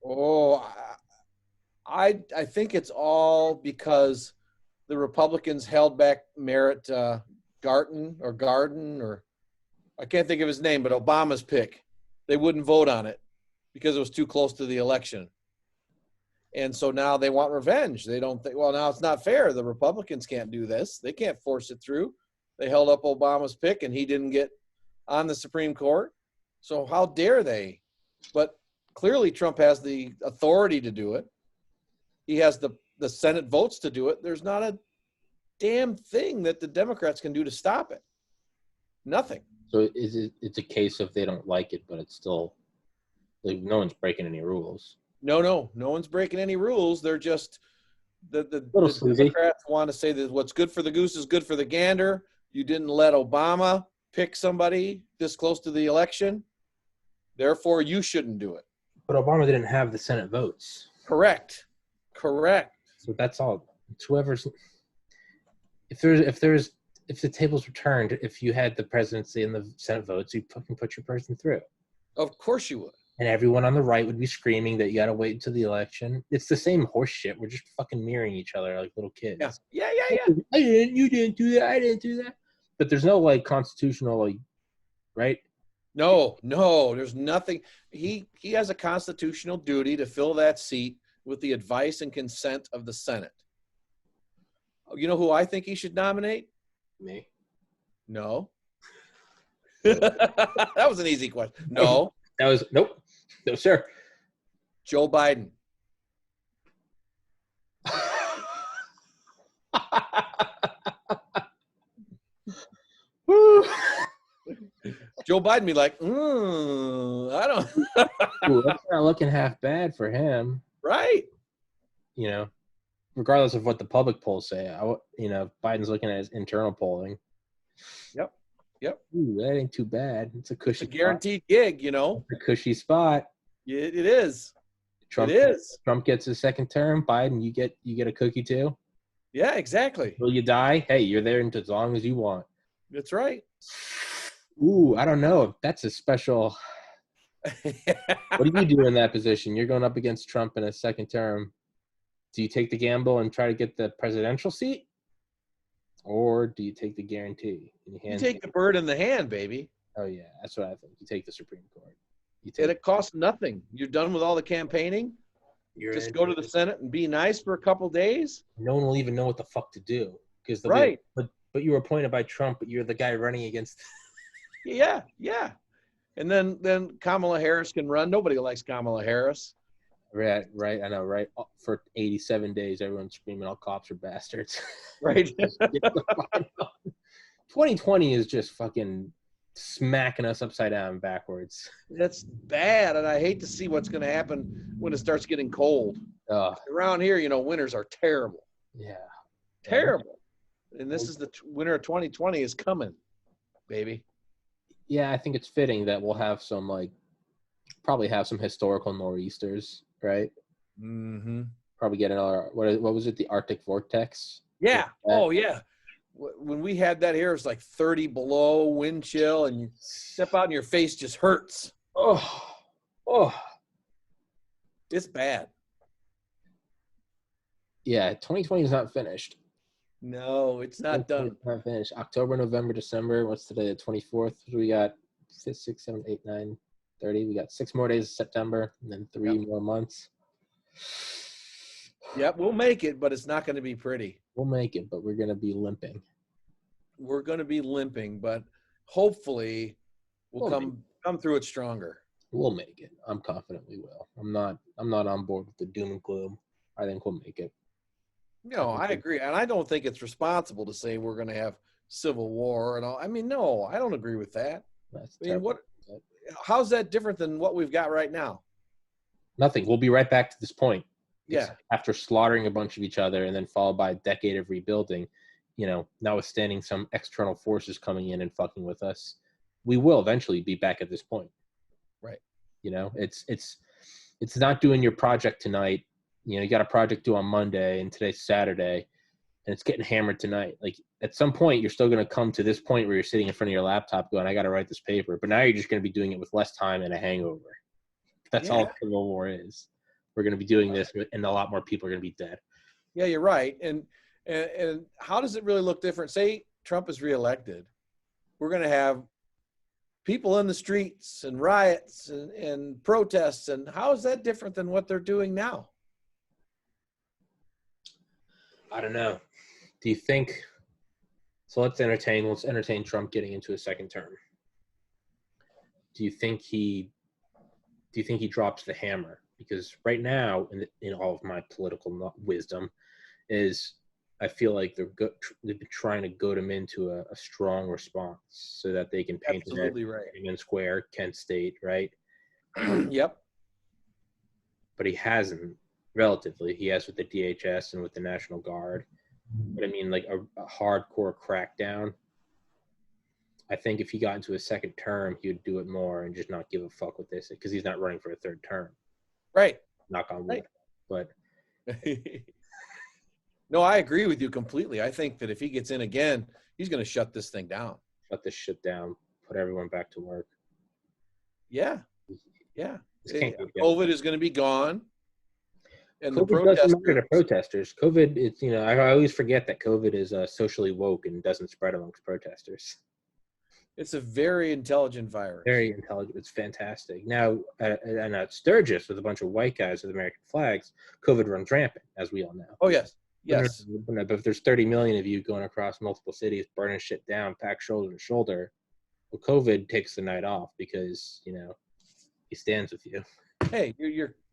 Speaker 2: Oh, I think it's all because the Republicans held back Merrick Garden, or I can't think of his name, but Obama's pick. They wouldn't vote on it because it was too close to the election. And so now they want revenge. They don't think, well, now it's not fair. The Republicans can't do this. They can't force it through. They held up Obama's pick and he didn't get on the Supreme Court. So how dare they? But clearly Trump has the authority to do it. He has the Senate votes to do it. There's not a damn thing that the Democrats can do to stop it. Nothing.
Speaker 1: So it's a case of they don't like it, but it's still, like, no one's breaking any rules.
Speaker 2: No one's breaking any rules. They're just the Democrats want to say that what's good for the goose is good for the gander. You didn't let Obama pick somebody this close to the election, therefore you shouldn't do it.
Speaker 1: But Obama didn't have the Senate votes.
Speaker 2: Correct.
Speaker 1: So that's all. It's whoever's. If the tables were turned, if you had the presidency and the Senate votes, you'd fucking put your person through.
Speaker 2: Of course you would.
Speaker 1: And everyone on the right would be screaming that you got to wait until the election. It's the same horse shit. We're just fucking mirroring each other like little kids.
Speaker 2: Yeah.
Speaker 1: You didn't do that. I didn't do that. But there's no like constitutional, like, right?
Speaker 2: No, there's nothing. He has a constitutional duty to fill that seat with the advice and consent of the Senate. You know who I think he should nominate?
Speaker 1: Me.
Speaker 2: No. That was an easy question. No.
Speaker 1: That was nope. No, sir.
Speaker 2: Joe Biden. Joe Biden be like, I don't.
Speaker 1: Ooh, that's not looking half bad for him,
Speaker 2: right?
Speaker 1: You know, regardless of what the public polls say, Biden's looking at his internal polling.
Speaker 2: Yep.
Speaker 1: Ooh, that ain't too bad. It's a cushy,
Speaker 2: guaranteed gig, you know.
Speaker 1: It's a cushy spot.
Speaker 2: It is.
Speaker 1: Trump gets his second term. Biden, you get a cookie too.
Speaker 2: Yeah, exactly.
Speaker 1: Will you die? Hey, you're there as long as you want.
Speaker 2: That's right.
Speaker 1: Ooh, I don't know. That's a special. What do you do in that position? You're going up against Trump in a second term. Do you take the gamble and try to get the presidential seat? Or do you take the guarantee?
Speaker 2: You take the bird in the hand, baby.
Speaker 1: Oh, yeah. That's what I think. You take the Supreme Court.
Speaker 2: And it costs nothing. You're done with all the campaigning. Just go to the Senate and be nice for a couple days.
Speaker 1: No one will even know what the fuck to do.
Speaker 2: Right.
Speaker 1: But you were appointed by Trump, but you're the guy running against.
Speaker 2: Yeah. And then Kamala Harris can run. Nobody likes Kamala Harris.
Speaker 1: Right. I know, right? For 87 days, everyone's screaming all cops are bastards.
Speaker 2: Right.
Speaker 1: 2020 is just fucking smacking us upside down and backwards.
Speaker 2: That's bad, and I hate to see what's going to happen when it starts getting cold. Around here, winters are terrible.
Speaker 1: Yeah.
Speaker 2: Terrible. And this is the winter of 2020 is coming, baby.
Speaker 1: Yeah, I think it's fitting that we'll have probably have some historical nor'easters, right?
Speaker 2: Mm-hmm.
Speaker 1: Probably get another, what was it, the Arctic vortex?
Speaker 2: Yeah. Oh, yeah. When we had that here, it was like 30 below, wind chill, and you step out and your face just hurts.
Speaker 1: Oh.
Speaker 2: It's bad.
Speaker 1: Yeah, 2020 is not finished.
Speaker 2: No, it's not done.
Speaker 1: It's not finished. October, November, December. What's today? The 24th. We got 5, 6, 7, 8, 9, 30. We got 6 more days of September, and then 3 more months.
Speaker 2: Yep, we'll make it, but it's not going to be pretty.
Speaker 1: We'll make it, but we're going to be limping.
Speaker 2: We're going to be limping, but hopefully we'll come through it stronger.
Speaker 1: We'll make it. I'm confident we will. I'm not on board with the doom and gloom. I think we'll make it.
Speaker 2: No, I agree. And I don't think it's responsible to say we're going to have civil war and all. I mean, no, I don't agree with that. how's that different than what we've got right now?
Speaker 1: Nothing. We'll be right back to this point.
Speaker 2: Yeah.
Speaker 1: After slaughtering a bunch of each other and then followed by a decade of rebuilding, you know, notwithstanding some external forces coming in and fucking with us, we will eventually be back at this point.
Speaker 2: Right.
Speaker 1: You know, it's not doing your project tonight. You know, you got a project due on Monday and today's Saturday and it's getting hammered tonight. Like at some point, you're still going to come to this point where you're sitting in front of your laptop going, I got to write this paper. But now you're just going to be doing it with less time and a hangover. That's all Civil War is. We're going to be doing this, and a lot more people are going to be dead.
Speaker 2: Yeah, you're right. And how does it really look different? Say Trump is reelected. We're going to have people in the streets and riots and protests. And how is that different than what they're doing now?
Speaker 1: I don't know. Do you think – so let's entertain Trump getting into a second term. Do you think he drops the hammer? Because right now, in all of my political wisdom, is I feel like they've been trying to goad him into a strong response so that they can paint
Speaker 2: absolutely right
Speaker 1: in Square, Kent State, right?
Speaker 2: Yep.
Speaker 1: But he hasn't relatively. He has with the DHS and with the National Guard. But I mean, like a hardcore crackdown. I think if he got into a second term, he would do it more and just not give a fuck with this because he's not running for a third term.
Speaker 2: Right.
Speaker 1: Knock on wood. Right. But
Speaker 2: no, I agree with you completely. I think that if he gets in again, he's going to shut this thing down.
Speaker 1: Shut this shit down. Put everyone back to work.
Speaker 2: Yeah. Yeah. COVID is going to be gone. And
Speaker 1: COVID doesn't matter to protesters. COVID, it's, you know, I always forget that COVID is socially woke and doesn't spread amongst protesters.
Speaker 2: It's a very intelligent virus.
Speaker 1: Very intelligent. It's fantastic. Now, at Sturgis with a bunch of white guys with American flags, COVID runs rampant, as we all know.
Speaker 2: Oh, yes. Yes.
Speaker 1: But if there's 30 million of you going across multiple cities, burning shit down, packed shoulder to shoulder, well, COVID takes the night off because, you know, he stands with you.
Speaker 2: Hey,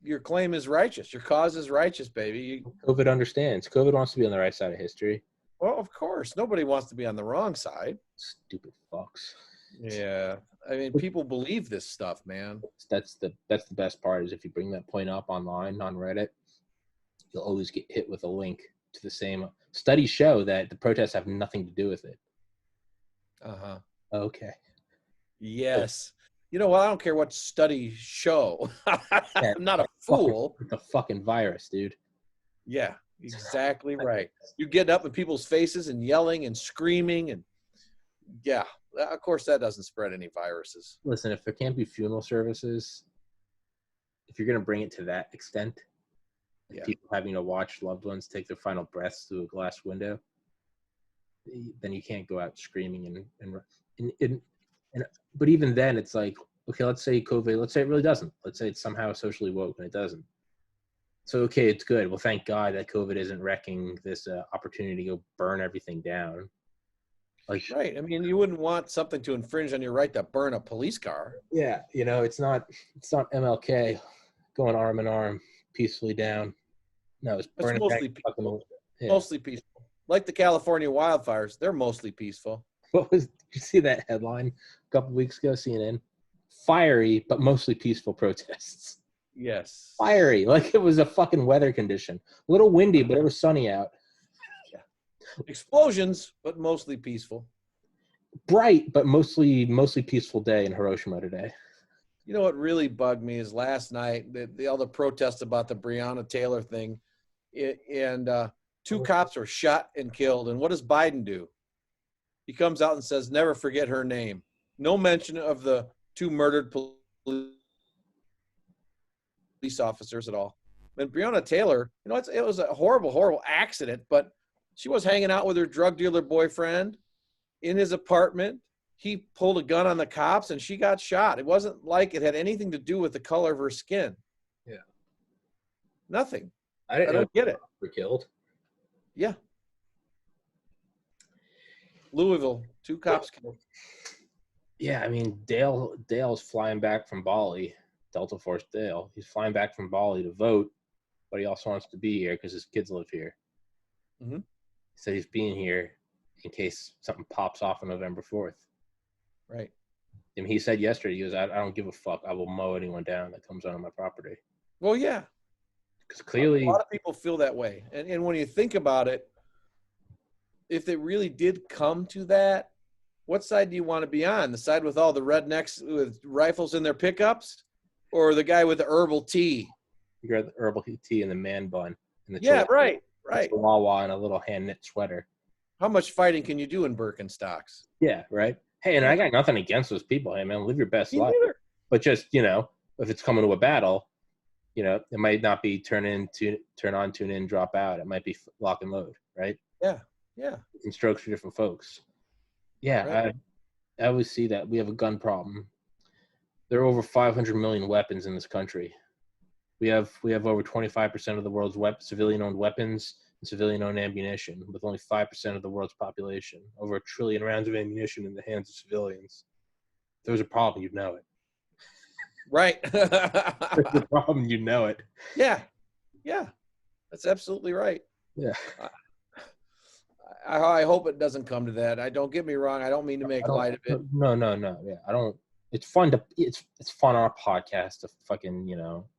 Speaker 2: your claim is righteous. Your cause is righteous, baby.
Speaker 1: COVID understands. COVID wants to be on the right side of history.
Speaker 2: Well, of course. Nobody wants to be on the wrong side.
Speaker 1: Stupid fucks.
Speaker 2: Yeah. I mean, people believe this stuff, man.
Speaker 1: That's the best part is if you bring that point up online on Reddit, you'll always get hit with a link to the same. Studies show that the protests have nothing to do with it.
Speaker 2: Uh-huh.
Speaker 1: Okay.
Speaker 2: Yes. You know what? I don't care what studies show. I'm not a fool.
Speaker 1: It's a fucking virus, dude.
Speaker 2: Yeah, exactly right. You get up in people's faces and yelling and screaming and yeah, of course that doesn't spread any viruses.
Speaker 1: Listen, if there can't be funeral services, if you're going to bring it to that extent, people having to watch loved ones take their final breaths through a glass window, then you can't go out screaming and but even then it's like, okay, let's say COVID, let's say it really doesn't. Let's say it's somehow socially woke and it doesn't. So, okay, it's good. Well, thank God that COVID isn't wrecking this opportunity to go burn everything down. Like,
Speaker 2: right. I mean, you wouldn't want something to infringe on your right to burn a police car.
Speaker 1: Yeah. You know, it's not MLK going arm in arm peacefully down. No, it's burning
Speaker 2: mostly peaceful. Mostly peaceful. Like the California wildfires, they're mostly peaceful.
Speaker 1: Did you see that headline a couple weeks ago, CNN? Fiery, but mostly peaceful protests.
Speaker 2: Yes.
Speaker 1: Fiery, like it was a fucking weather condition. A little windy, but it was sunny out.
Speaker 2: Yeah. Explosions, but mostly peaceful.
Speaker 1: Bright, but mostly peaceful day in Hiroshima today.
Speaker 2: You know what really bugged me is last night, all the protests about the Breonna Taylor thing, and two cops were shot and killed. And what does Biden do? He comes out and says, never forget her name. No mention of the two murdered police officers at all. And Breonna Taylor, you know, it was a horrible, horrible accident, but she was hanging out with her drug dealer boyfriend in his apartment. He pulled a gun on the cops and she got shot. It wasn't like it had anything to do with the color of her skin.
Speaker 1: Yeah.
Speaker 2: Nothing.
Speaker 1: I
Speaker 2: don't get it.
Speaker 1: Were killed.
Speaker 2: Yeah. Louisville, two cops killed.
Speaker 1: Yeah, I mean, Dale's flying back from Bali, Delta Force Dale. He's flying back from Bali to vote, but he also wants to be here because his kids live here.
Speaker 2: Mm-hmm.
Speaker 1: He said he's being here in case something pops off on November 4th.
Speaker 2: Right.
Speaker 1: I mean, he said yesterday, he goes, I don't give a fuck. I will mow anyone down that comes onto my property.
Speaker 2: Well, yeah.
Speaker 1: Because clearly...
Speaker 2: A lot of people feel that way. And when you think about it, if it really did come to that, what side do you want to be on? The side with all the rednecks with rifles in their pickups, or the guy with the herbal tea?
Speaker 1: You got the herbal tea and the man bun. And the
Speaker 2: right.
Speaker 1: Chihuahua and a little hand-knit sweater.
Speaker 2: How much fighting can you do in Birkenstocks?
Speaker 1: Yeah, right. Hey, and I got nothing against those people. Hey, man, live your best life.
Speaker 2: Neither.
Speaker 1: But just, if it's coming to a battle, it might not be turn on, tune in, drop out. It might be lock and load, right?
Speaker 2: Yeah.
Speaker 1: Different strokes for different folks. Yeah, right. I always see that we have a gun problem. There are over 500 million weapons in this country. We have over 25% of the world's civilian-owned weapons and civilian-owned ammunition, with only 5% of the world's population. Over 1 trillion rounds of ammunition in the hands of civilians. If there was a problem, you'd know it.
Speaker 2: Right.
Speaker 1: If there's a problem, you know it.
Speaker 2: Yeah. That's absolutely right.
Speaker 1: Yeah.
Speaker 2: I hope it doesn't come to that. Don't get me wrong. I don't mean to make light of it.
Speaker 1: No. Yeah, I don't. It's fun it's fun on our podcast to fucking,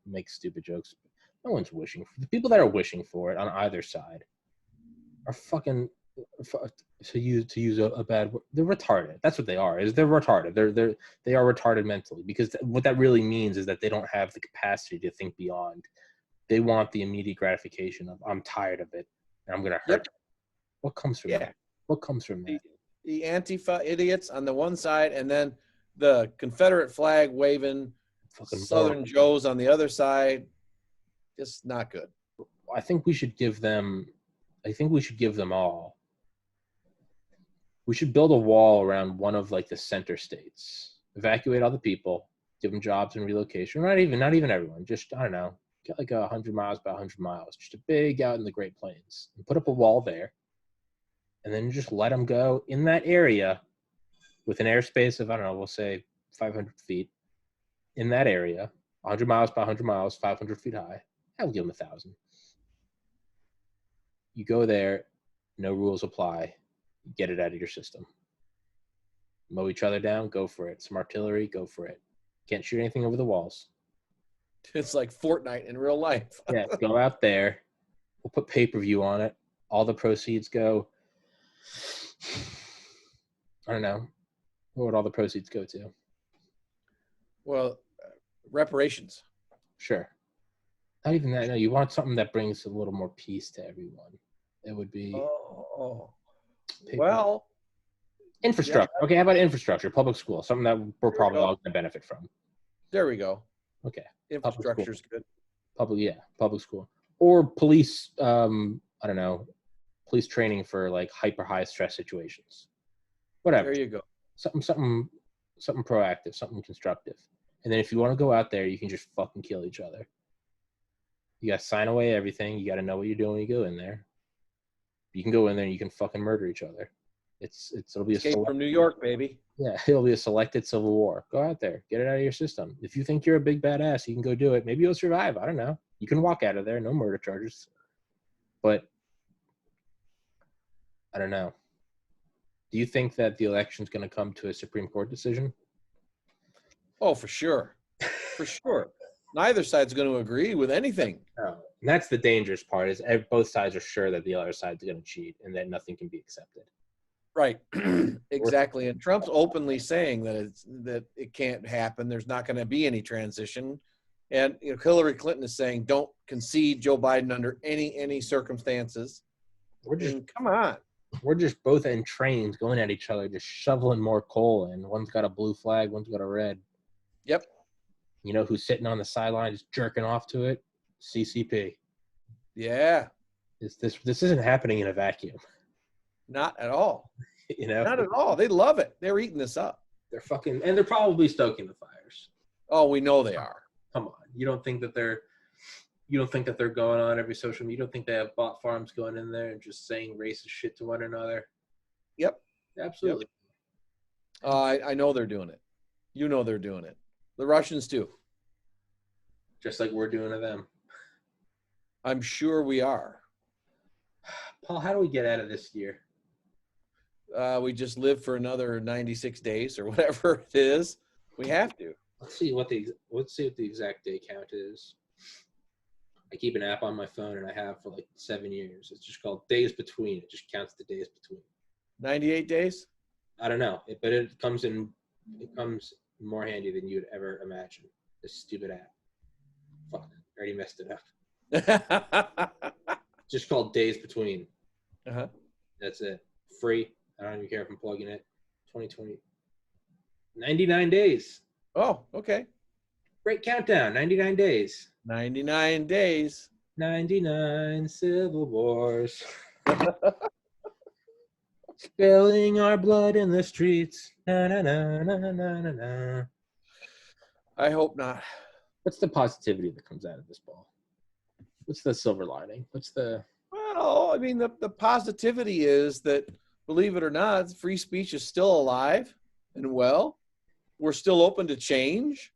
Speaker 1: make stupid jokes. No one's wishing. The people that are wishing for it on either side are fucking, to use a bad word, they're retarded. That's what they are. They're retarded. They are retarded mentally, because what that really means is that they don't have the capacity to think beyond. They want the immediate gratification of, I'm tired of it and I'm gonna hurt. Yep. What comes from that? What comes from that?
Speaker 2: The Antifa idiots on the one side, and then the Confederate flag waving fucking Southern Joes on the other side. Just not good.
Speaker 1: I think we should give them all. We should build a wall around one of the center states. Evacuate all the people, give them jobs and relocation. Not even everyone. Just, I don't know, get 100 miles by 100 miles. Just a big out in the Great Plains. And put up a wall there. And then just let them go in that area with an airspace of, I don't know, we'll say 500 feet in that area, 100 miles by 100 miles, 500 feet high. I'll give them 1,000. You go there, no rules apply. Get it out of your system. Mow each other down, go for it. Some artillery, go for it. Can't shoot anything over the walls.
Speaker 2: It's like Fortnite in real life.
Speaker 1: Yeah, go out there. We'll put pay-per-view on it. All the proceeds go, I don't know. What would all the proceeds go to?
Speaker 2: Well, reparations.
Speaker 1: Sure. Not even that. No, you want something that brings a little more peace to everyone. It would be.
Speaker 2: Well.
Speaker 1: Infrastructure. Yeah. Okay, how about infrastructure? Public school. Something that we're probably all going to benefit from.
Speaker 2: There we go.
Speaker 1: Okay.
Speaker 2: Infrastructure's good.
Speaker 1: Public school. Or police, I don't know, police training for hyper high stress situations. Whatever.
Speaker 2: There you go.
Speaker 1: Something proactive, something constructive. And then if you want to go out there, you can just fucking kill each other. You got to sign away everything. You got to know what you're doing when you go in there. You can go in there and you can fucking murder each other. It'll be
Speaker 2: Escape from New York, baby.
Speaker 1: Yeah, it'll be a selected civil war. Go out there, get it out of your system. If you think you're a big badass, you can go do it. Maybe you'll survive. I don't know. You can walk out of there, no murder charges. But I don't know. Do you think that the election's going to come to a Supreme Court decision?
Speaker 2: Oh, for sure. For sure. Neither side's going to agree with anything.
Speaker 1: No. And that's the dangerous part, is both sides are sure that the other side's going to cheat and that nothing can be accepted.
Speaker 2: Right. Exactly. And Trump's openly saying that it can't happen. There's not going to be any transition. And Hillary Clinton is saying, don't concede Joe Biden under any circumstances. Come on.
Speaker 1: We're just both in trains going at each other, just shoveling more coal in. One's got a blue flag, one's got a red.
Speaker 2: Yep.
Speaker 1: You know who's sitting on the sideline just jerking off to it? CCP.
Speaker 2: Yeah.
Speaker 1: This isn't happening in a vacuum.
Speaker 2: Not at all.
Speaker 1: Not
Speaker 2: at all. They love it. They're eating this up.
Speaker 1: And they're probably stoking the fires.
Speaker 2: Oh, we know they are.
Speaker 1: Come on. You don't think that they're going on every social media? You don't think they have bot farms going in there and just saying racist shit to one another?
Speaker 2: Yep.
Speaker 1: Absolutely.
Speaker 2: Yep. I know they're doing it. You know they're doing it. The Russians too.
Speaker 1: Just like we're doing to them.
Speaker 2: I'm sure we are.
Speaker 1: Paul, how do we get out of this year?
Speaker 2: we just live for another 96 days or whatever it is. We have to.
Speaker 1: Let's see what the exact day count is. I keep an app on my phone, and I have for like 7 years. It's just called Days Between. It just counts the days between.
Speaker 2: 98 days?
Speaker 1: I don't know, but it comes more handy than you'd ever imagine. This stupid app. Fuck, I already messed it up. Just called Days Between.
Speaker 2: Uh-huh.
Speaker 1: That's it. Free. I don't even care if I'm plugging it. 2020. 99 days.
Speaker 2: Oh, okay.
Speaker 1: Great countdown. 99 days.
Speaker 2: 99 days.
Speaker 1: 99 civil wars. Spilling our blood in the streets. Na, na, na, na, na, na, na.
Speaker 2: I hope not.
Speaker 1: What's the positivity that comes out of this ball? What's the silver lining?
Speaker 2: Well, I mean, the positivity is that, believe it or not, free speech is still alive and well. We're still open to change.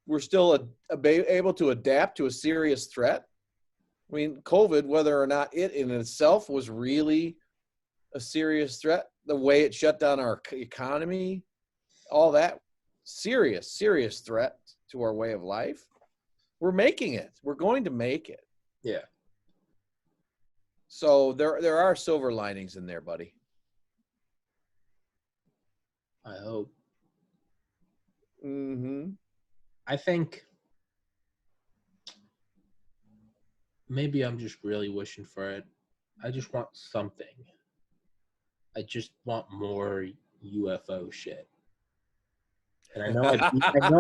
Speaker 2: We're still able to adapt to a serious threat. I mean, COVID, whether or not it in itself was really a serious threat, the way it shut down our economy, all that, serious threat to our way of life. We're making it. We're going to make it.
Speaker 1: Yeah.
Speaker 2: So there are silver linings in there, buddy.
Speaker 1: I hope.
Speaker 2: Mm-hmm.
Speaker 1: I think maybe I'm just really wishing for it. I just want something. I just want more UFO shit. And I know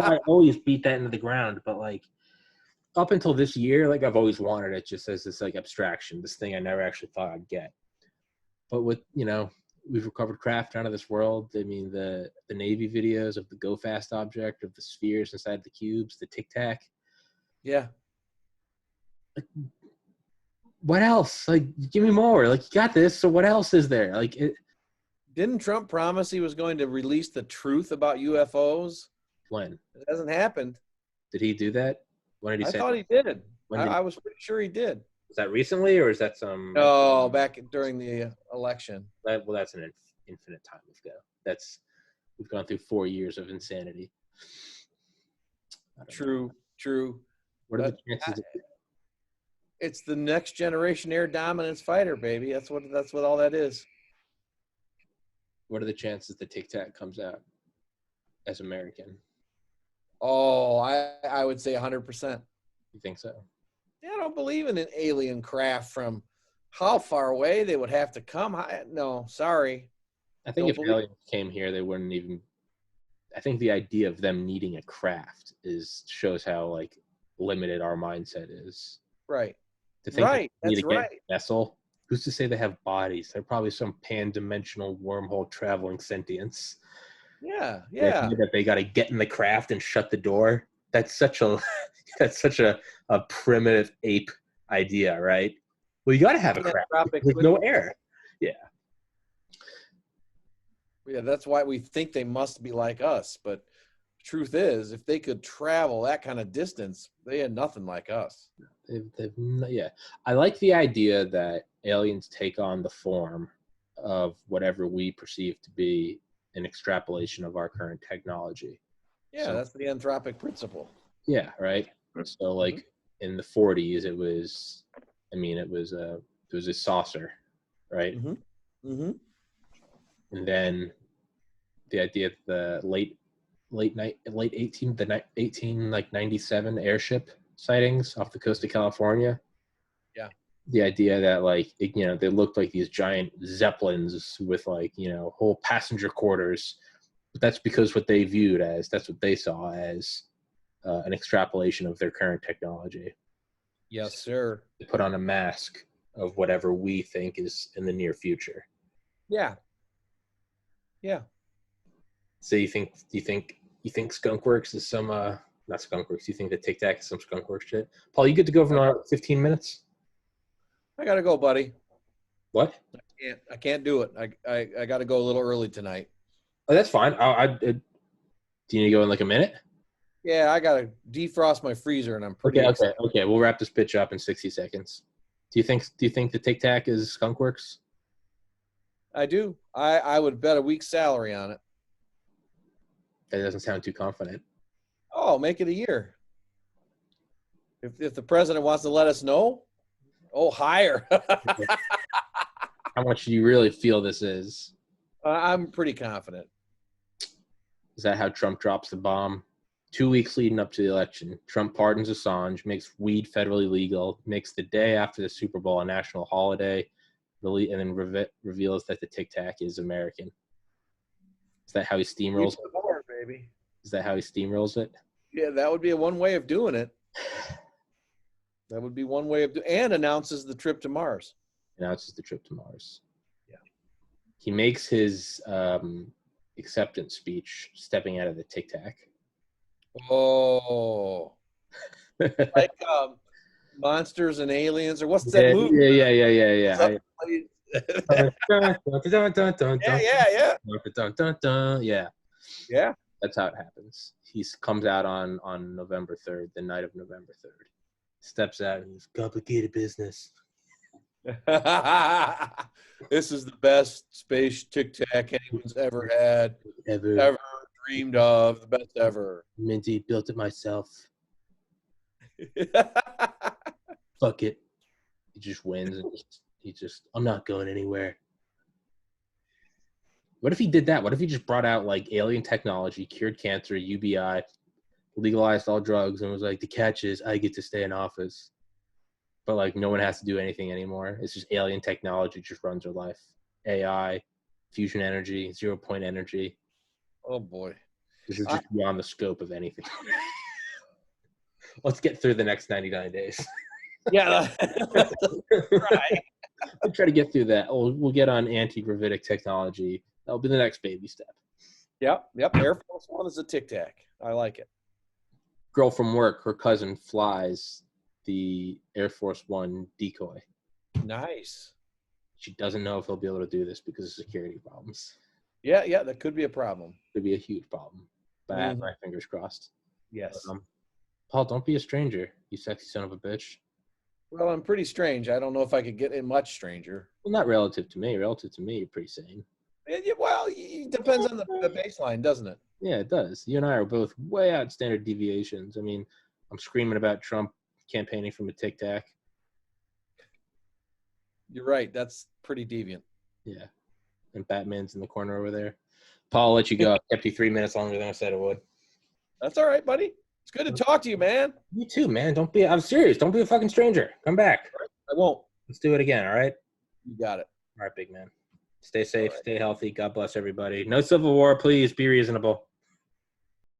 Speaker 1: I always beat that into the ground, but like up until this year, like I've always wanted it just as this like abstraction, this thing I never actually thought I'd get. But with, we've recovered craft out of this world. I mean, the Navy videos of the Go Fast object, of the spheres inside the cubes, the Tic Tac.
Speaker 2: Yeah.
Speaker 1: Like, what else? Like, give me more. Like, you got this. So what else is there? Like,
Speaker 2: didn't Trump promise he was going to release the truth about UFOs?
Speaker 1: When?
Speaker 2: It hasn't happened.
Speaker 1: Did he do that? When did he say?
Speaker 2: I thought he did. I was pretty sure he did.
Speaker 1: Was that recently, or is that some?
Speaker 2: No, back during the election.
Speaker 1: Well, that's an infinite time ago. We've gone through 4 years of insanity.
Speaker 2: True.
Speaker 1: What are the chances?
Speaker 2: It's the next generation air dominance fighter, baby. That's what all that is.
Speaker 1: What are the chances the Tic Tac comes out as American?
Speaker 2: Oh, I would say 100%.
Speaker 1: You think so?
Speaker 2: I don't believe in an alien craft from how far away they would have to come. No, sorry.
Speaker 1: I think if aliens came here, they wouldn't even. I think the idea of them needing a craft shows how like limited our mindset is.
Speaker 2: Right.
Speaker 1: To think
Speaker 2: right. That's right.
Speaker 1: A vessel. Who's to say they have bodies? They're probably some pan-dimensional wormhole traveling sentience.
Speaker 2: Yeah.
Speaker 1: That they got to get in the craft and shut the door. That's such a primitive ape idea, right? Well, you got to have a craft. There's no air. Yeah.
Speaker 2: Yeah, that's why we think they must be like us. But truth is, if they could travel that kind of distance, they had nothing like us.
Speaker 1: Yeah. I like the idea that aliens take on the form of whatever we perceive to be an extrapolation of our current technology.
Speaker 2: Yeah, so, that's the anthropic principle.
Speaker 1: Yeah, right. So like in the 40s, it was a saucer, right?
Speaker 2: Mm-hmm.
Speaker 1: And then the idea of the late 1897 airship sightings off the coast of California.
Speaker 2: Yeah.
Speaker 1: The idea that like they looked like these giant zeppelins with like whole passenger quarters, but that's because what they saw as an extrapolation of their current technology.
Speaker 2: Yes, sir.
Speaker 1: They put on a mask of whatever we think is in the near future.
Speaker 2: Yeah.
Speaker 1: So you think Skunkworks is some not Skunkworks? You think the Tic Tac is some Skunkworks shit? Paul, you good to go for another 15 minutes? I
Speaker 2: gotta go, buddy.
Speaker 1: What?
Speaker 2: I can't do it. I gotta go a little early tonight.
Speaker 1: Oh, that's fine. Do you need to go in like a minute?
Speaker 2: Yeah, I gotta defrost my freezer, and I'm pretty excited.
Speaker 1: Okay. We'll wrap this pitch up in 60 seconds. Do you think the Tic Tac is Skunkworks?
Speaker 2: I do. I would bet a week's salary on it.
Speaker 1: That doesn't sound too confident.
Speaker 2: Oh, make it a year. If the president wants to let us know, higher.
Speaker 1: How much do you really feel this is?
Speaker 2: I'm pretty confident.
Speaker 1: Is that how Trump drops the bomb? 2 weeks leading up to the election, Trump pardons Assange, makes weed federally legal, makes the day after the Super Bowl a national holiday, and then reveals that the Tic Tac is American. Is that how he steamrolls it?
Speaker 2: More, baby.
Speaker 1: Is that how he steamrolls it?
Speaker 2: Yeah, that would be one way of doing it. That would be one way of and announces the trip to Mars.
Speaker 1: Announces the trip to Mars.
Speaker 2: Yeah.
Speaker 1: He makes his acceptance speech stepping out of the Tic Tac.
Speaker 2: Oh. Like Monsters and Aliens, or what's that movie?
Speaker 1: Yeah. Yeah. That's how it happens. He comes out on November 3rd, the night of November 3rd. Steps out and he's complicated business.
Speaker 2: This is the best space Tic Tac anyone's ever had, ever dreamed of, the best ever.
Speaker 1: Minty, built it myself. Fuck it. He just wins and I'm not going anywhere. What if he did that? What if he just brought out like alien technology, cured cancer, UBI, legalized all drugs, and was like, the catch is I get to stay in office. But like no one has to do anything anymore. It's just alien technology just runs our life. AI, fusion energy, 0 point energy.
Speaker 2: Oh boy.
Speaker 1: This is just beyond the scope of anything. Let's get through the next 99 days.
Speaker 2: Yeah. Right.
Speaker 1: We'll try to get through that. We'll get on anti-gravitic technology. That'll be the next baby step.
Speaker 2: Yep. Air Force One is a Tic Tac. I like it.
Speaker 1: Girl from work, her cousin flies the Air Force One decoy.
Speaker 2: Nice.
Speaker 1: She doesn't know if he'll be able to do this because of security problems.
Speaker 2: Yeah, that could be a problem.
Speaker 1: Could be a huge problem. But I have my fingers crossed.
Speaker 2: Yes.
Speaker 1: But, Paul, don't be a stranger, you sexy son of a bitch.
Speaker 2: Well, I'm pretty strange. I don't know if I could get in much stranger.
Speaker 1: Well, not relative to me. Relative to me, you're pretty sane.
Speaker 2: Well, it depends on the baseline, doesn't it?
Speaker 1: Yeah, it does. You and I are both way out standard deviations. I mean, I'm screaming about Trump campaigning from a Tic Tac.
Speaker 2: You're right. That's pretty deviant.
Speaker 1: Yeah. And Batman's in the corner over there. Paul, I'll let you go. I kept you 3 minutes longer than I said it would.
Speaker 2: That's all right, buddy. It's good to talk to you, man.
Speaker 1: You too, man. I'm serious. Don't be a fucking stranger. Come back.
Speaker 2: I won't.
Speaker 1: Let's do it again, all right?
Speaker 2: You got it.
Speaker 1: All right, big man. Stay safe, stay healthy. God bless everybody. No civil war, please. Be reasonable.